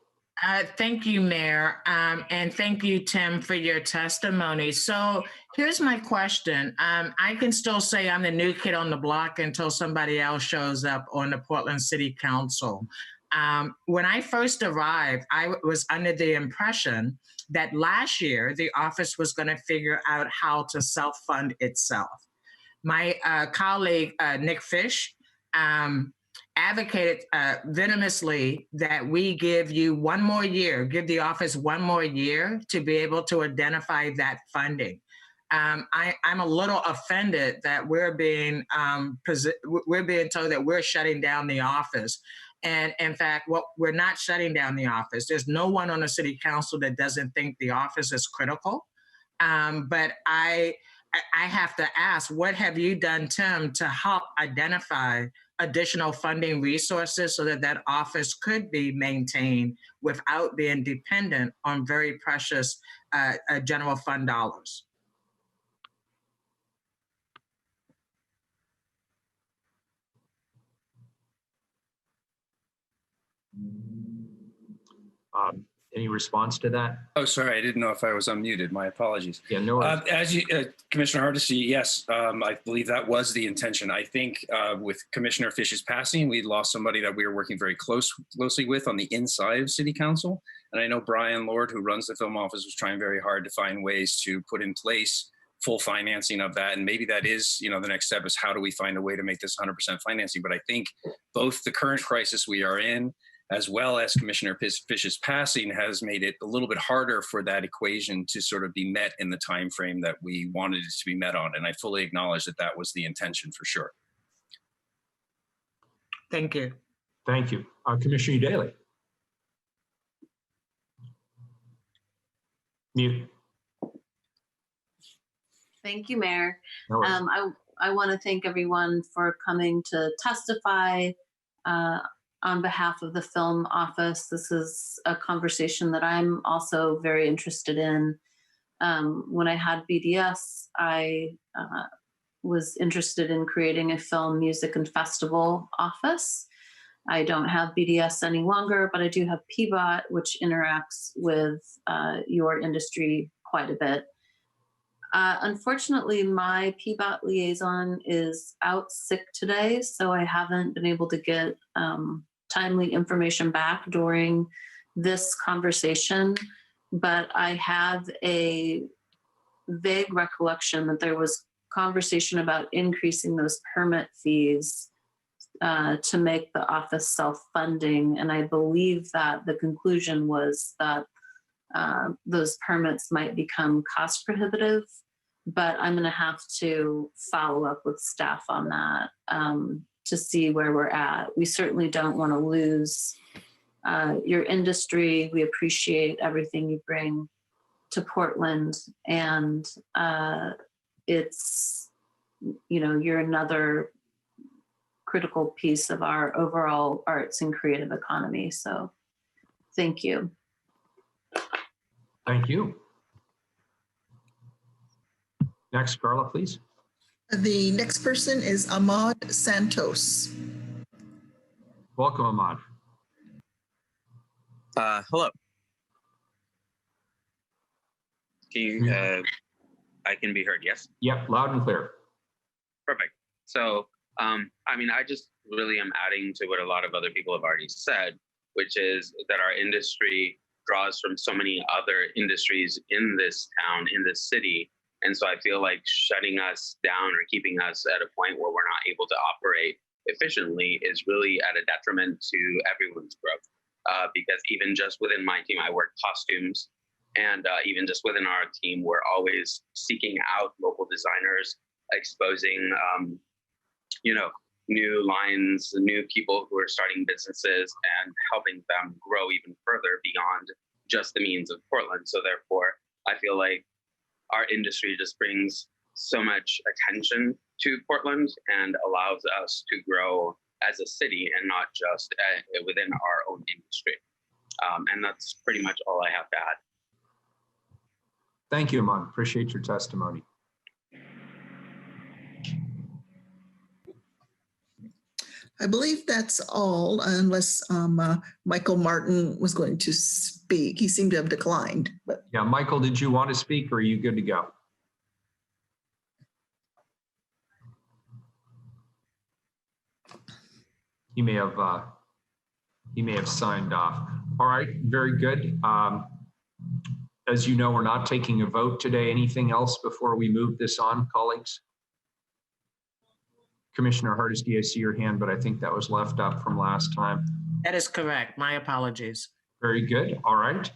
Thank you, Mayor, and thank you, Tim, for your testimony. So here's my question. I can still say I'm the new kid on the block until somebody else shows up on the Portland City Council. When I first arrived, I was under the impression that last year the office was going to figure out how to self-fund itself. My colleague, Nick Fish, advocated venomously that we give you one more year, give the office one more year to be able to identify that funding. I'm a little offended that we're being told that we're shutting down the office. And in fact, we're not shutting down the office. There's no one on the city council that doesn't think the office is critical. But I have to ask, what have you done, Tim, to help identify additional funding resources so that that office could be maintained without being dependent on very precious general fund dollars? Any response to that? Oh, sorry, I didn't know if I was unmuted. My apologies. Yeah, no worries. As you, Commissioner Hardesty, yes, I believe that was the intention. I think with Commissioner Fish's passing, we lost somebody that we were working very closely with on the inside of City Council. And I know Brian Lord, who runs the film office, was trying very hard to find ways to put in place full financing of that. And maybe that is, the next step is how do we find a way to make this 100% financing? But I think both the current crisis we are in, as well as Commissioner Fish's passing, has made it a little bit harder for that equation to sort of be met in the time frame that we wanted it to be met on. And I fully acknowledge that that was the intention for sure. Thank you. Thank you. Commissioner Daly. Mute. Thank you, Mayor. No worries. I want to thank everyone for coming to testify on behalf of the film office. This is a conversation that I'm also very interested in. When I had BDS, I was interested in creating a film, music, and festival office. I don't have BDS any longer, but I do have PBOT, which interacts with your industry quite a bit. Unfortunately, my PBOT liaison is out sick today, so I haven't been able to get timely information back during this conversation, but I have a vague recollection that there was conversation about increasing those permit fees to make the office self-funding. And I believe that the conclusion was that those permits might become cost prohibitive, but I'm going to have to follow up with staff on that to see where we're at. We certainly don't want to lose your industry. We appreciate everything you bring to Portland, and it's, you know, you're another critical piece of our overall arts and creative economy. So thank you. Thank you. Next, Carla, please. The next person is Ahmad Santos. Welcome, Ahmad. Hello. Can you, I can be heard, yes? Yep, loud and clear. Perfect. So, I mean, I just really am adding to what a lot of other people have already said, which is that our industry draws from so many other industries in this town, in this city. And so I feel like shutting us down or keeping us at a point where we're not able to operate efficiently is really at a detriment to everyone's growth. Because even just within my team, I work costumes, and even just within our team, we're always seeking out local designers, exposing, you know, new lines, new people who are starting businesses, and helping them grow even further beyond just the means of Portland. So therefore, I feel like our industry just brings so much attention to Portland and allows us to grow as a city and not just within our own industry. And that's pretty much all I have to add. Thank you, Ahmad. Appreciate your testimony. I believe that's all, unless Michael Martin was going to speak. He seemed to have declined. But yeah, Michael, did you want to speak, or are you good to go? He may have signed off. All right, very good. As you know, we're not taking a vote today. Anything else before we move this on, colleagues? Commissioner Hardesty, I see your hand, but I think that was left up from last time. That is correct. My apologies. Very good. All right.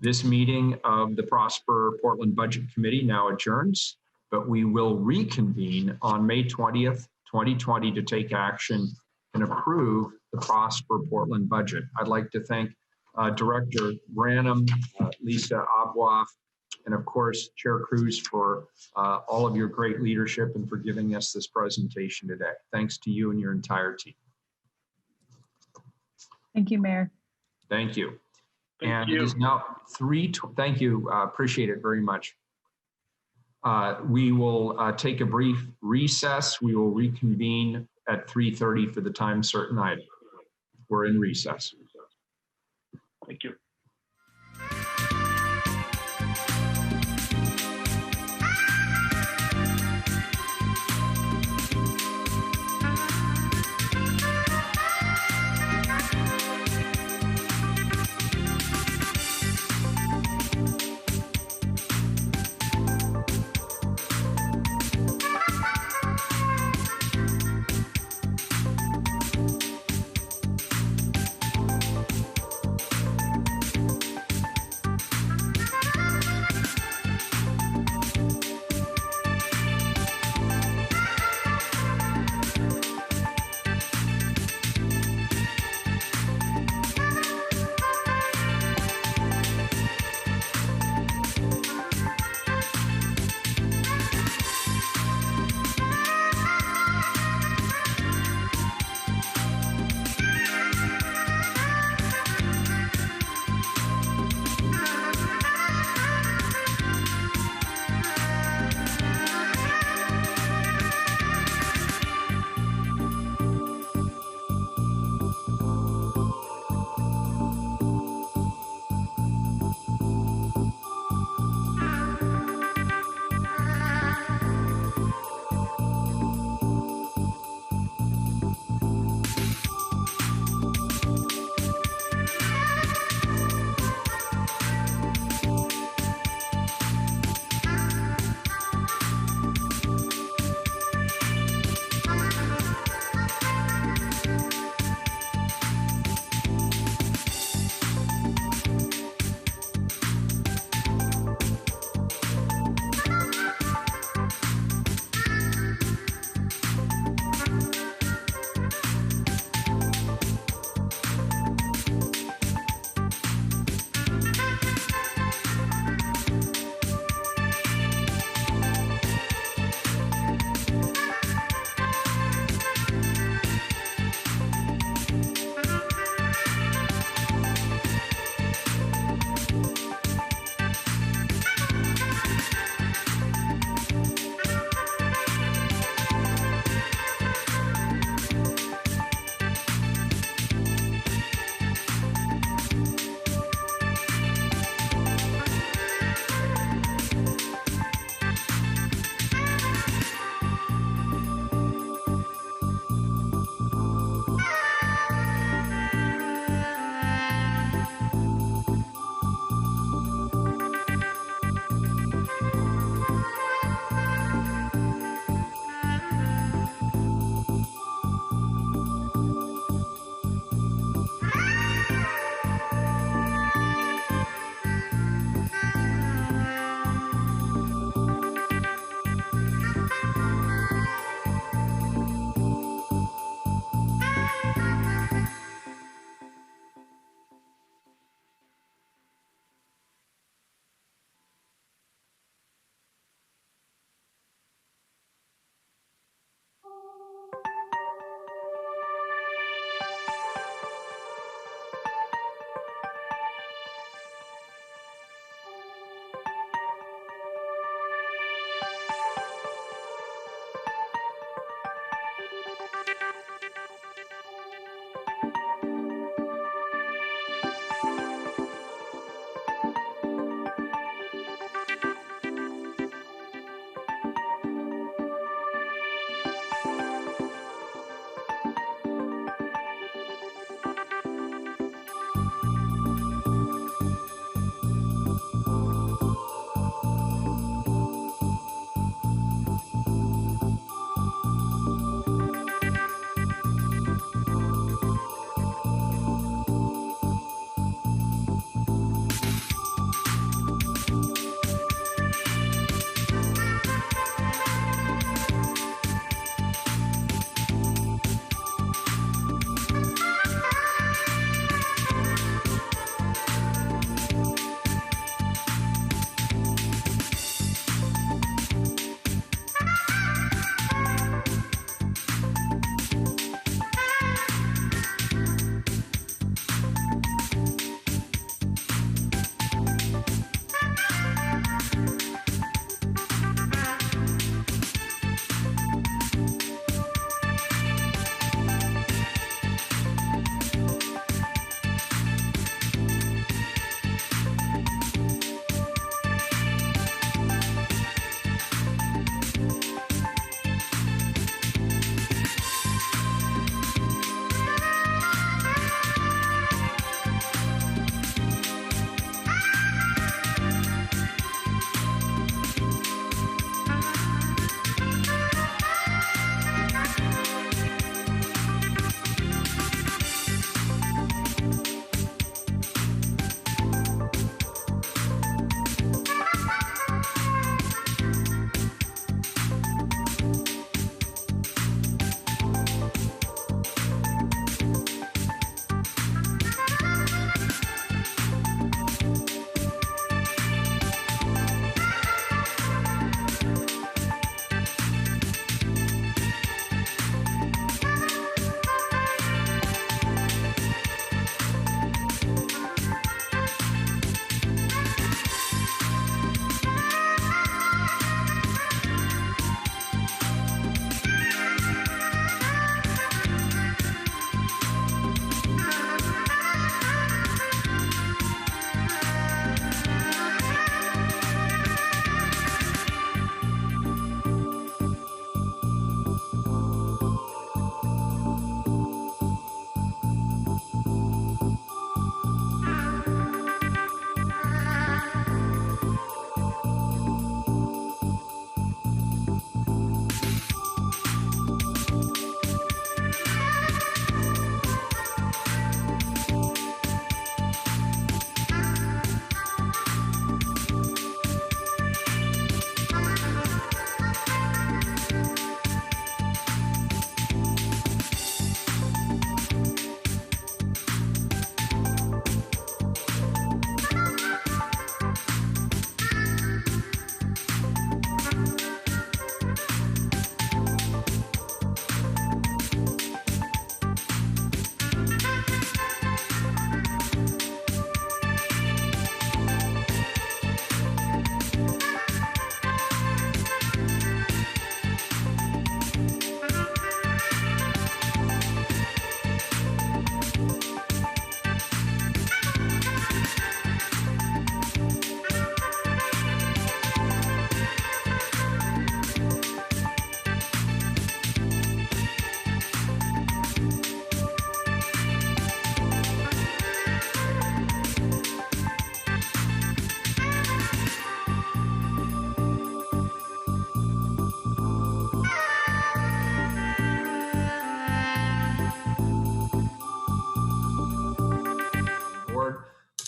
This meeting of the Prosper Portland Budget Committee now adjourns, but we will reconvene on May 20th, 2020 to take action and approve the Prosper Portland budget. I'd like to thank Director Branham, Lisa Aboif, and of course, Chair Cruz for all of your great leadership and for giving us this presentation today. Thanks to you and your entire team. Thank you, Mayor. Thank you. Thank you. It is now thank you, appreciate it very much. We will take a brief recess. We will reconvene at 3:30 for the time certain item. We're in recess. Thank you.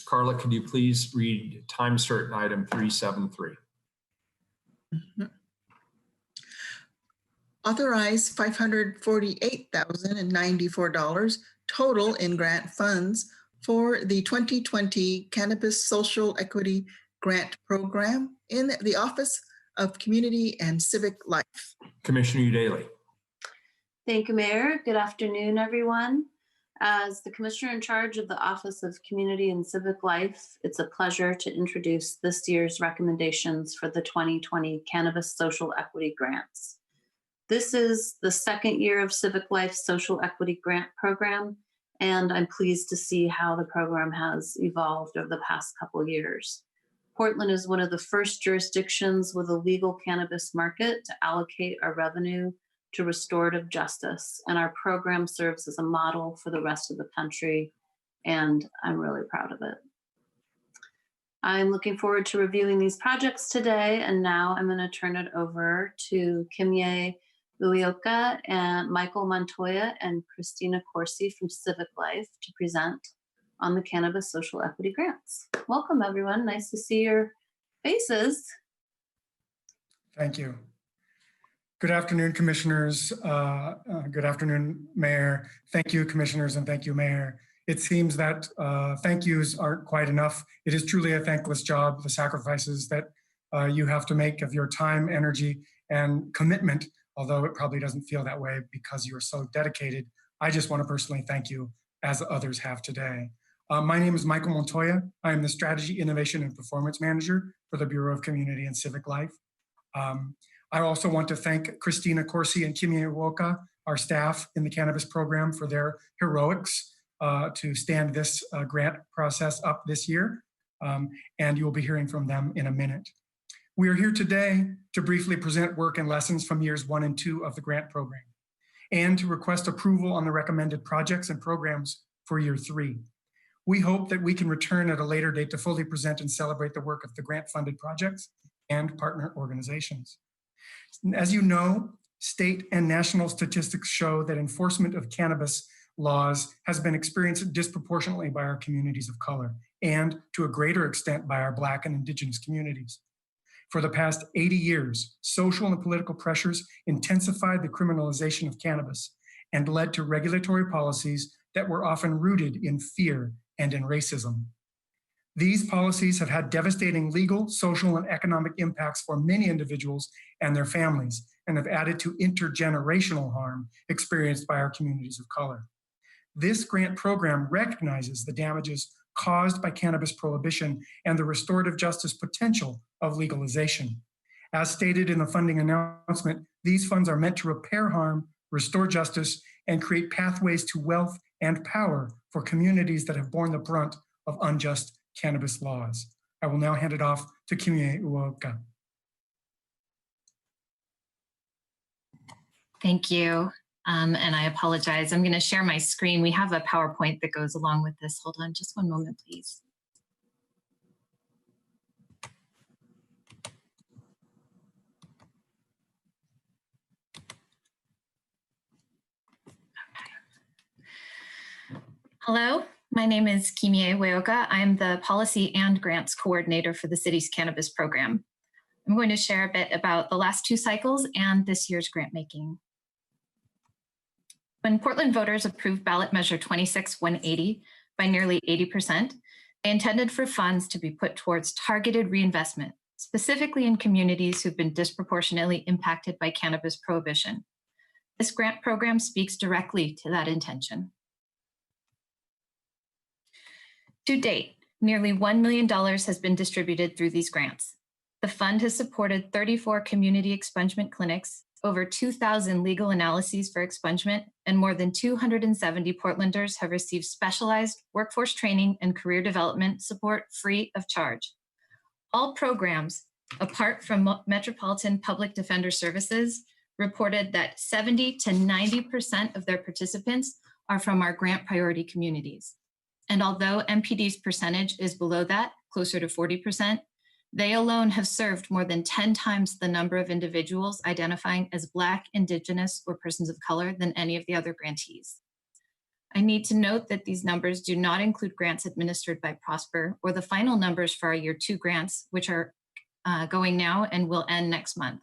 Carla, could you please read time certain item 373? Authorize $548,094 total in grant funds for the 2020 Cannabis Social Equity Grant Program in the Office of Community and Civic Life. Commissioner Daly. Thank you, Mayor. Good afternoon, everyone. As the Commissioner in charge of the Office of Community and Civic Life, it's a pleasure to introduce this year's recommendations for the 2020 Cannabis Social Equity Grants. This is the second year of Civic Life's Social Equity Grant Program, and I'm pleased to see how the program has evolved over the past couple of years. Portland is one of the first jurisdictions with a legal cannabis market to allocate our revenue to restorative justice, and our program serves as a model for the rest of the country, and I'm really proud of it. I'm looking forward to reviewing these projects today, and now I'm going to turn it over to Kimye Uyoka and Michael Montoya and Christina Corsi from Civic Life to present on the Cannabis Social Equity Grants. Welcome, everyone. Nice to see your faces. Thank you. Good afternoon, commissioners. Good afternoon, Mayor. Thank you, commissioners, and thank you, Mayor. It seems that thank yous aren't quite enough. It is truly a thankless job, the sacrifices that you have to make of your time, energy, and commitment, although it probably doesn't feel that way because you are so dedicated. I just want to personally thank you, as others have today. My name is Michael Montoya. I am the Strategy, Innovation, and Performance Manager for the Bureau of Community and Civic Life. I also want to thank Christina Corsi and Kimye Uyoka, our staff in the cannabis program, for their heroics to stand this grant process up this year. And you'll be hearing from them in a minute. We are here today to briefly present work and lessons from years 1 and 2 of the grant program, and to request approval on the recommended projects and programs for year 3. We hope that we can return at a later date to fully present and celebrate the work of the grant-funded projects and partner organizations. As you know, state and national statistics show that enforcement of cannabis laws has been experienced disproportionately by our communities of color, and to a greater extent by our Black and Indigenous communities. For the past 80 years, social and political pressures intensified the criminalization of cannabis and led to regulatory policies that were often rooted in fear and in racism. These policies have had devastating legal, social, and economic impacts for many individuals and their families, and have added to intergenerational harm experienced by our communities of color. This grant program recognizes the damages caused by cannabis prohibition and the restorative justice potential of legalization. As stated in the funding announcement, these funds are meant to repair harm, restore justice, and create pathways to wealth and power for communities that have borne the brunt of unjust cannabis laws. I will now hand it off to Kimye Uyoka. Thank you. And I apologize. I'm going to share my screen. We have a PowerPoint that goes along with this. Hold on just one moment, please. Hello, my name is Kimye Uyoka. I'm the Policy and Grants Coordinator for the city's cannabis program. I'm going to share a bit about the last 2 cycles and this year's grant making. When Portland voters approved ballot measure 26-180 by nearly 80%, they intended for funds to be put towards targeted reinvestment, specifically in communities who've been disproportionately impacted by cannabis prohibition. This grant program speaks directly to that intention. To date, nearly $1 million has been distributed through these grants. The fund has supported 34 community expungement clinics, over 2,000 legal analyses for expungement, and more than 270 Portlanders have received specialized workforce training and career development support free of charge. All programs, apart from Metropolitan Public Defender Services, reported that 70 to 90% of their participants are from our grant priority communities. And although MPD's percentage is below that, closer to 40%, they alone have served more than 10 times the number of individuals identifying as Black, Indigenous, or persons of color than any of the other grantees. I need to note that these numbers do not include grants administered by Prosper or the final numbers for our year 2 grants, which are going now and will end next month,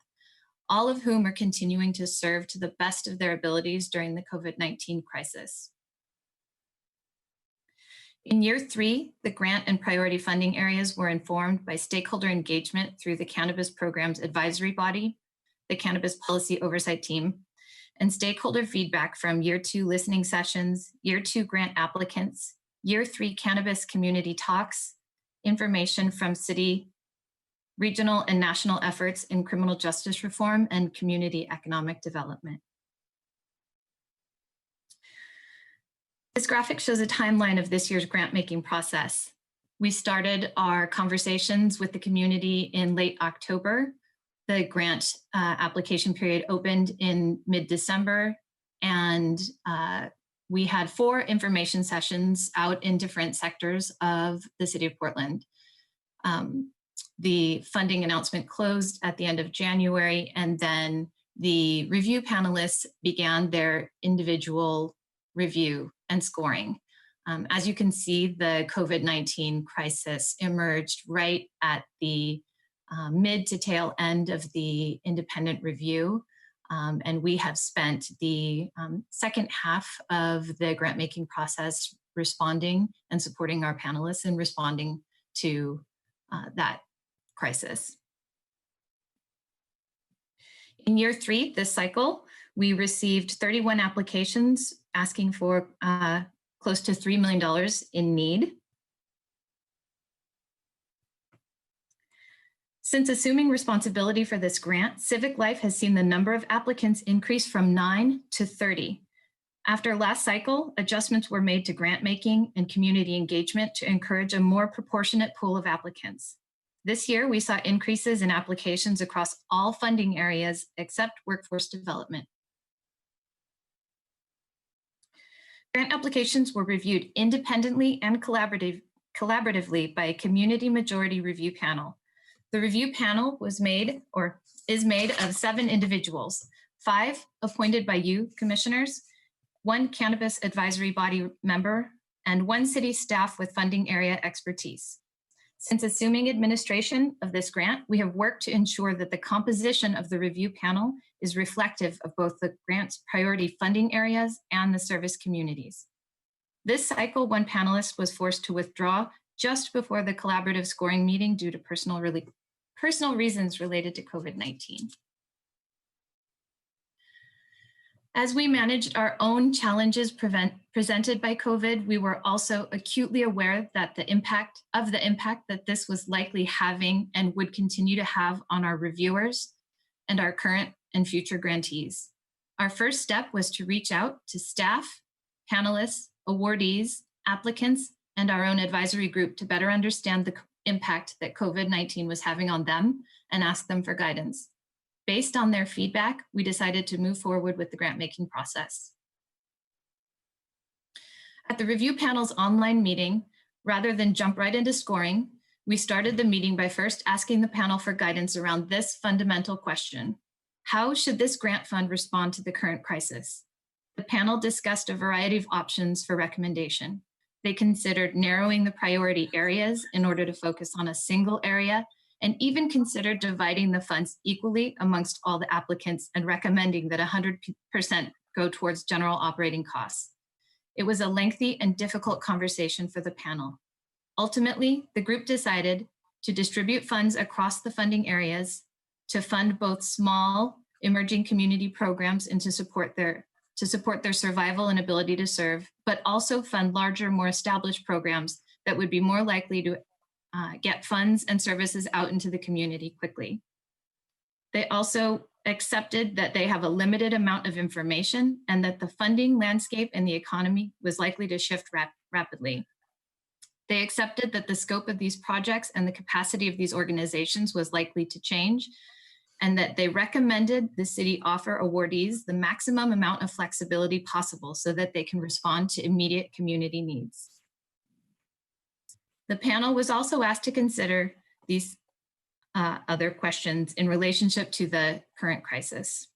all of whom are continuing to serve to the best of their abilities during the COVID-19 crisis. In year 3, the grant and priority funding areas were informed by stakeholder engagement through the Cannabis Program's advisory body, the Cannabis Policy Oversight Team, and stakeholder feedback from year 2 listening sessions, year 2 grant applicants, year 3 cannabis community talks, information from city, regional, and national efforts in criminal justice reform and community economic development. This graphic shows a timeline of this year's grant-making process. We started our conversations with the community in late October. The grant application period opened in mid-December, and we had 4 information sessions out in different sectors of the city of Portland. The funding announcement closed at the end of January, and then the review panelists began their individual review and scoring. As you can see, the COVID-19 crisis emerged right at the mid to tail end of the independent review. And we have spent the second half of the grant making process responding and supporting our panelists in responding to that crisis. In year 3, this cycle, we received 31 applications asking for close to $3 million in need. Since assuming responsibility for this grant, Civic Life has seen the number of applicants increase from 9 to 30. After last cycle, adjustments were made to grant making and community engagement to encourage a more proportionate pool of applicants. This year, we saw increases in applications across all funding areas except workforce development. Grant applications were reviewed independently and collaboratively by a community majority review panel. The review panel was made or is made of 7 individuals, 5 appointed by you, commissioners, 1 cannabis advisory body member, and 1 city staff with funding area expertise. Since assuming administration of this grant, we have worked to ensure that the composition of the review panel is reflective of both the grant's priority funding areas and the service communities. This cycle, 1 panelist was forced to withdraw just before the collaborative scoring meeting due to personal reasons related to COVID-19. As we managed our own challenges presented by COVID, we were also acutely aware that the impact that this was likely having and would continue to have on our reviewers and our current and future grantees. Our first step was to reach out to staff, panelists, awardees, applicants, and our own advisory group to better understand the impact that COVID-19 was having on them and ask them for guidance. Based on their feedback, we decided to move forward with the grant-making process. At the review panel's online meeting, rather than jump right into scoring, we started the meeting by first asking the panel for guidance around this fundamental question: how should this grant fund respond to the current crisis? The panel discussed a variety of options for recommendation. They considered narrowing the priority areas in order to focus on a single area, and even considered dividing the funds equally amongst all the applicants and recommending that 100% go towards general operating costs. It was a lengthy and difficult conversation for the panel. Ultimately, the group decided to distribute funds across the funding areas, to fund both small emerging community programs and to support their survival and ability to serve, but also fund larger, more established programs that would be more likely to get funds and services out into the community quickly. They also accepted that they have a limited amount of information and that the funding landscape and the economy was likely to shift rapidly. They accepted that the scope of these projects and the capacity of these organizations was likely to change, and that they recommended the city offer awardees the maximum amount of flexibility possible so that they can respond to immediate community needs. The panel was also asked to consider these other questions in relationship to the current crisis.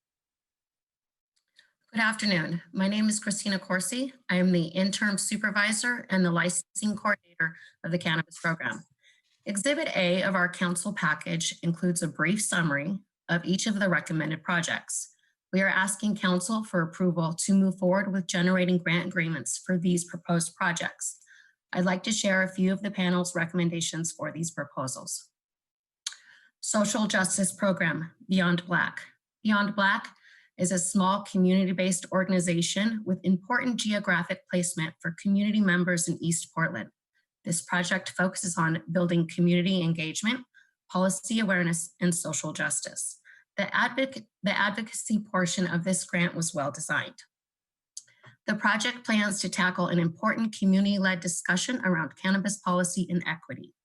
Good afternoon. My name is Christina Corsi. I am the interim supervisor and the licensing coordinator of the cannabis program. Exhibit A of our council package includes a brief summary of each of the recommended projects. We are asking council for approval to move forward with generating grant agreements for these proposed projects. I'd like to share a few of the panel's recommendations for these proposals. Social justice program, Beyond Black. Beyond Black is a small community-based organization with important geographic placement for community members in East Portland. This project focuses on building community engagement, policy awareness, and social justice. The advocacy portion of this grant was well designed. The project plans to tackle an important community-led discussion around cannabis policy and equity.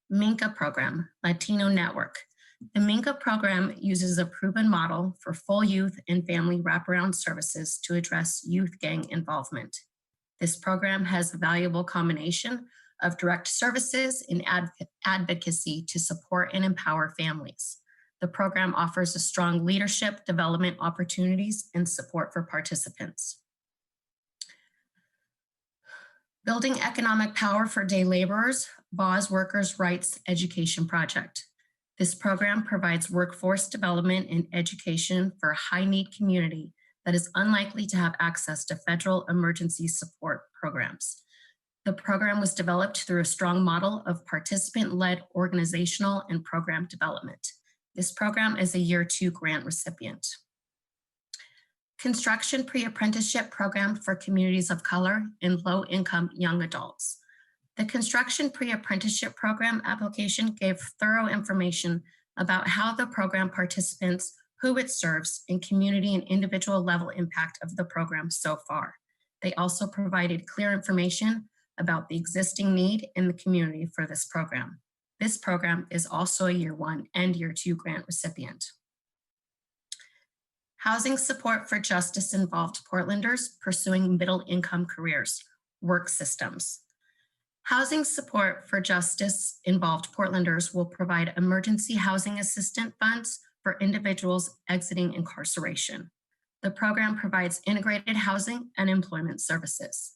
Minka program, Latino Network. The Minka program uses a proven model for full youth and family wraparound services to address youth gang involvement. This program has a valuable combination of direct services and advocacy to support and empower families. The program offers a strong leadership development opportunities and support for participants. Building economic power for day laborers, BAW's Workers' Rights Education Project. This program provides workforce development and education for a high-need community that is unlikely to have access to federal emergency support programs. The program was developed through a strong model of participant-led organizational and program development. This program is a Year 2 grant recipient. Construction pre-apprenticeship program for communities of color and low-income young adults. The construction pre-apprenticeship program application gave thorough information about how the program participants, who it serves, and community and individual level impact of the program so far. They also provided clear information about the existing need in the community for this program. This program is also a Year 1 and Year 2 grant recipient. Housing support for justice-involved Portlanders pursuing middle-income careers, work systems. Housing support for justice-involved Portlanders will provide emergency housing assistance funds for individuals exiting incarceration. The program provides integrated housing and employment services.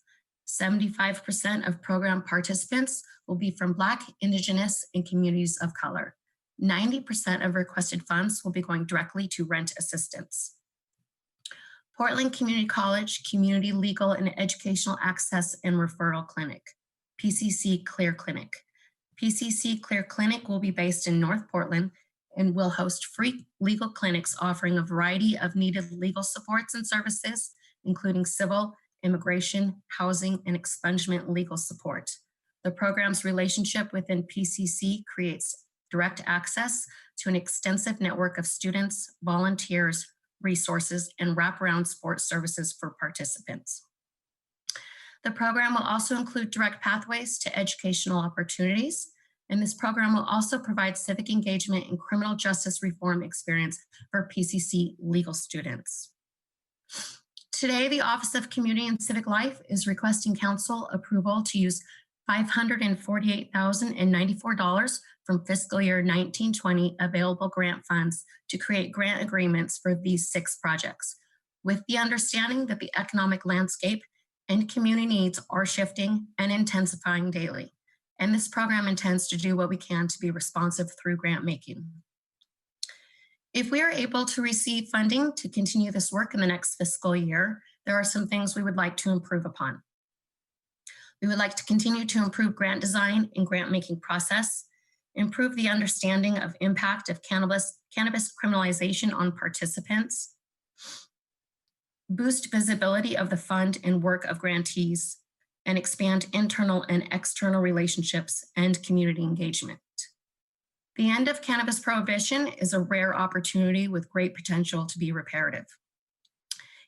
75% of program participants will be from Black, Indigenous, and communities of color. 90% of requested funds will be going directly to rent assistance. Portland Community College Community Legal and Educational Access and Referral Clinic, PCC Clear Clinic. PCC Clear Clinic will be based in North Portland and will host free legal clinics offering a variety of needed legal supports and services, including civil, immigration, housing, and expungement legal support. The program's relationship within PCC creates direct access to an extensive network of students, volunteers, resources, and wraparound support services for participants. The program will also include direct pathways to educational opportunities, and this program will also provide civic engagement and criminal justice reform experience for PCC legal students. Today, the Office of Community and Civic Life is requesting council approval to use $548,094 from fiscal year 1920 available grant funds to create grant agreements for these 6 projects, with the understanding that the economic landscape and community needs are shifting and intensifying daily. And this program intends to do what we can to be responsive through grant making. If we are able to receive funding to continue this work in the next fiscal year, there are some things we would like to improve upon. We would like to continue to improve grant design and grant making process, improve the understanding of impact of cannabis criminalization on participants, boost visibility of the fund and work of grantees, and expand internal and external relationships and community engagement. The end of cannabis prohibition is a rare opportunity with great potential to be reparative.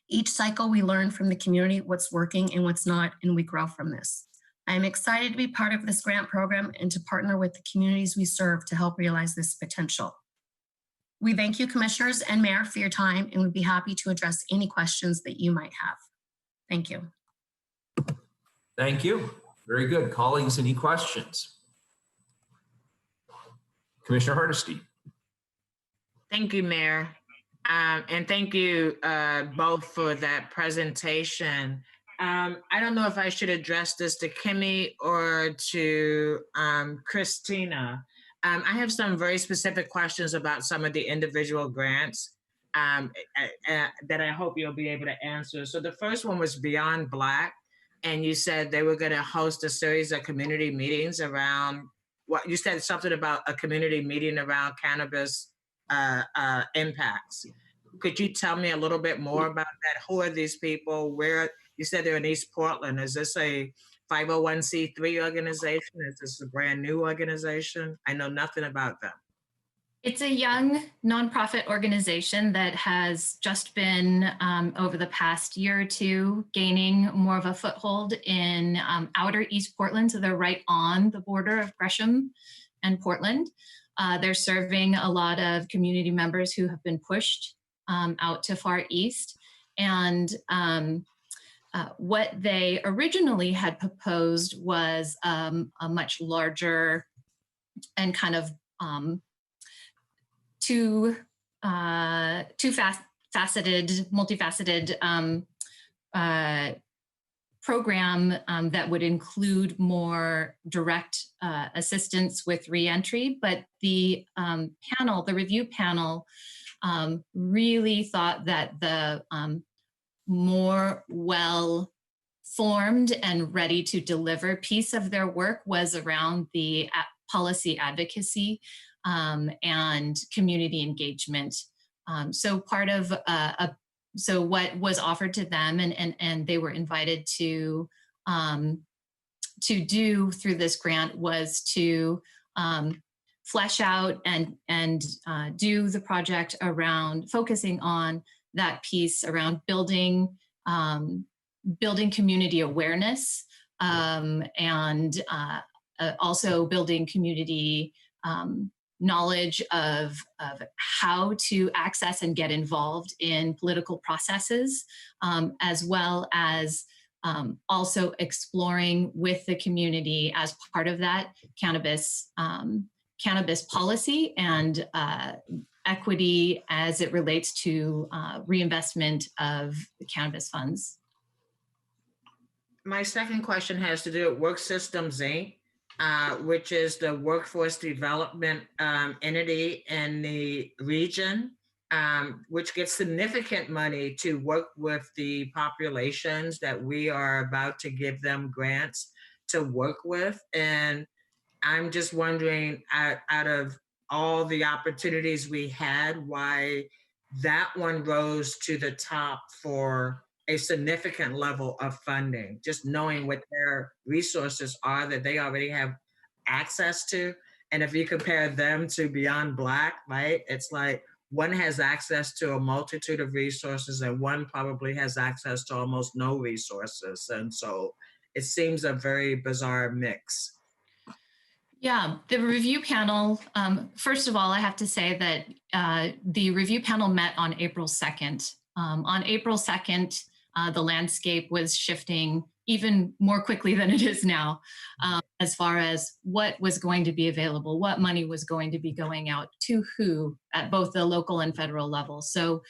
Each cycle we learn from the community what's working and what's not, and we grow from this. I am excited to be part of this grant program and to partner with the communities we serve to help realize this potential. We thank you, Commissioners and Mayor, for your time, and would be happy to address any questions that you might have. Thank you. Thank you. Very good. Colleagues, any questions? Commissioner Hardesty. Thank you, Mayor. And thank you both for that presentation. I don't know if I should address this to Kimmy or to Christina. I have some very specific questions about some of the individual grants that I hope you'll be able to answer. So the first one was Beyond Black, and you said they were going to host a series of community meetings around what you said, something about a community meeting around cannabis impacts. Could you tell me a little bit more about that? Who are these people? Where you said they're in East Portland? Is this a 501c3 organization? Is this a brand new organization? I know nothing about them. It's a young nonprofit organization that has just been, over the past year or two, gaining more of a foothold in outer East Portland. So they're right on the border of Gresham and Portland. They're serving a lot of community members who have been pushed out to far east. And what they originally had proposed was a much larger and kind of multifaceted program that would include more direct assistance with reentry. But the review panel, really thought that the more well-formed and ready to deliver piece of their work was around the policy advocacy and community engagement. So part of so what was offered to them and they were invited to do through this grant was to flesh out and do the project around focusing on that piece around building community awareness and also building community knowledge of how to access and get involved in political processes, as well as also exploring with the community as part of that cannabis policy and equity as it relates to reinvestment of the cannabis funds. My second question has to do with Work Systems Inc., which is the workforce development entity in the region, which gets significant money to work with the populations that we are about to give them grants to work with. And I'm just wondering, out of all the opportunities we had, why that one rose to the top for a significant level of funding, just knowing what their resources are that they already have access to. And if you compare them to Beyond Black, right, it's like one has access to a multitude of resources and one probably has access to almost no resources. And so it seems a very bizarre mix. Yeah, the review panel, first of all, I have to say that the review panel met on April 2nd. On April 2nd, the landscape was shifting even more quickly than it is now, as far as what was going to be available, what money was going to be going out to who at both the local and federal level. So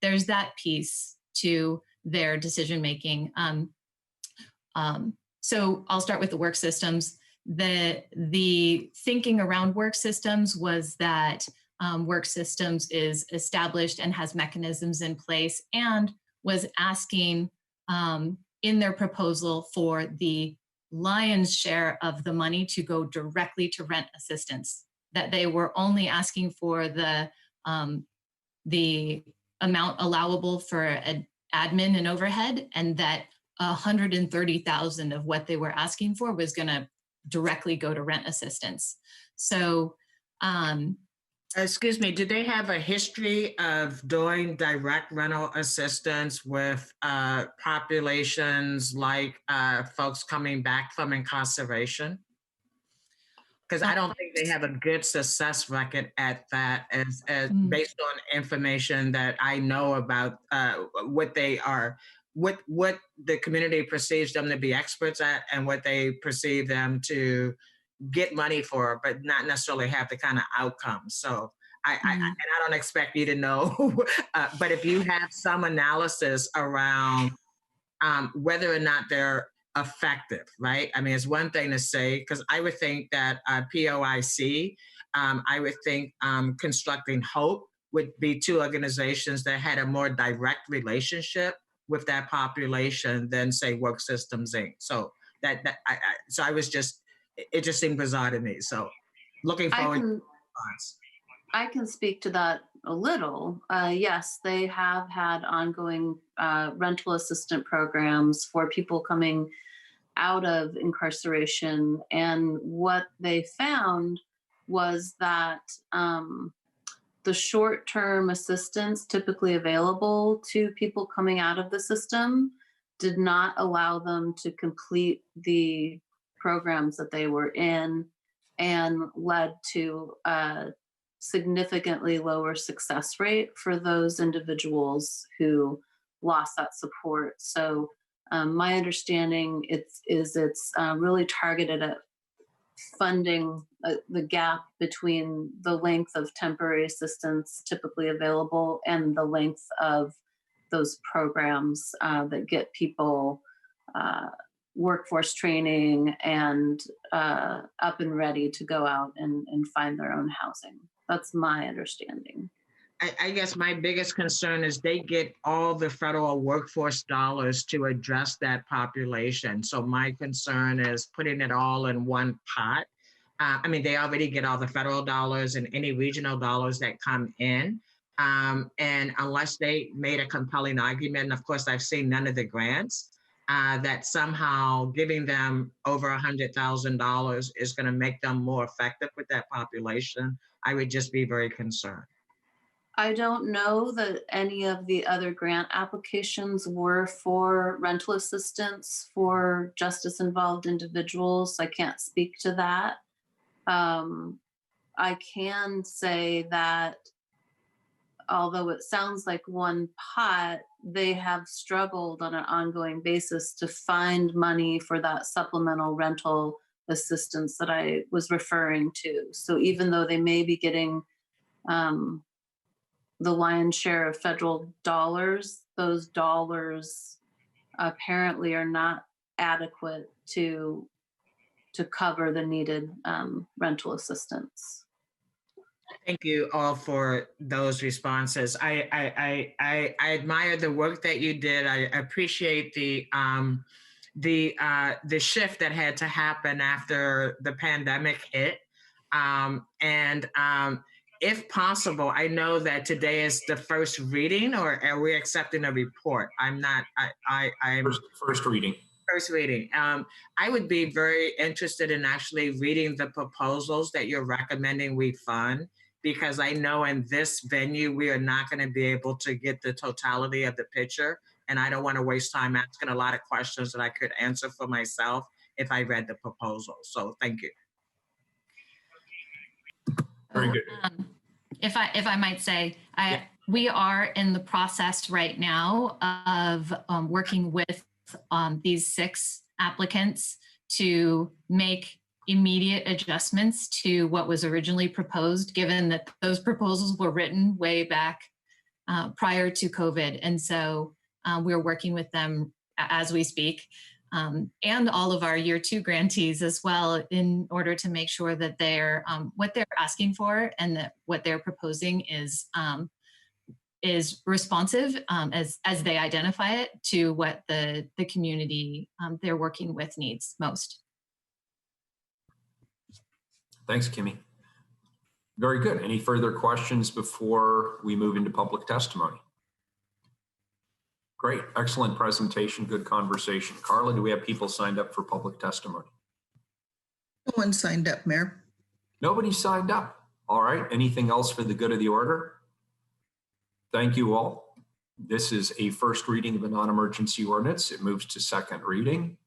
there's that piece to their decision making. So I'll start with the work systems. The thinking around work systems was that work systems is established and has mechanisms in place and was asking in their proposal for the lion's share of the money to go directly to rent assistance, that they were only asking for the amount allowable for admin and overhead, and that $130,000 of what they were asking for was going to directly go to rent assistance. So, excuse me, did they have a history of doing direct rental assistance with populations like folks coming back from incarceration? Because I don't think they have a good success record at that, as based on information that I know about what they are, what the community perceives them to be experts at, and what they perceive them to get money for, but not necessarily have the kind of outcomes. So and I don't expect you to know, but if you have some analysis around whether or not they're effective, right? I mean, it's one thing to say, because I would think that POIC, I would think Constructing Hope would be two organizations that had a more direct relationship with that population than, say, Work Systems Inc. So so I was just, it just seemed bizarre to me. So looking forward to the response. I can speak to that a little. Yes, they have had ongoing rental assistant programs for people coming out of incarceration. And what they found was that the short-term assistance typically available to people coming out of the system did not allow them to complete the programs that they were in, and led to significantly lower success rate for those individuals who lost that support. So my understanding it's really targeted at funding the gap between the length of temporary assistance typically available and the length of those programs that get people workforce training and up and ready to go out and find their own housing. That's my understanding. I guess my biggest concern is they get all the federal workforce dollars to address that population. So my concern is putting it all in one pot. I mean, they already get all the federal dollars and any regional dollars that come in. And unless they made a compelling argument, and of course, I've seen none of the grants, that somehow giving them over $100,000 is going to make them more effective with that population, I would just be very concerned. I don't know that any of the other grant applications were for rental assistance for justice-involved individuals. I can't speak to that. I can say that although it sounds like one pot, they have struggled on an ongoing basis to find money for that supplemental rental assistance that I was referring to. So even though they may be getting the lion's share of federal dollars, those dollars apparently are not adequate to cover the needed rental assistance. Thank you all for those responses. I admire the work that you did. I appreciate the shift that had to happen after the pandemic hit. If possible, I know that today is the first reading, or are we accepting a report? I'm First reading. First reading. I would be very interested in actually reading the proposals that you're recommending we fund, because I know in this venue, we are not going to be able to get the totality of the picture. And I don't want to waste time asking a lot of questions that I could answer for myself if I read the proposal. So thank you. Very good. If I might say, we are in the process right now of working with these 6 applicants to make immediate adjustments to what was originally proposed, given that those proposals were written way back prior to COVID. And so we're working with them as we speak, and all of our year 2 grantees as well, in order to make sure that they're what they're asking for and that what they're proposing is responsive as they identify it to what the community they're working with needs most. Thanks, Kimmy. Very good. Any further questions before we move into public testimony? Great. Excellent presentation. Good conversation. Carla, do we have people signed up for public testimony? No one signed up, Mayor. Nobody signed up. All right. Anything else for the good of the order? Thank you all. This is a first reading of a non-emergency ordinance. It moves to second reading,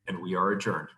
and we are adjourned.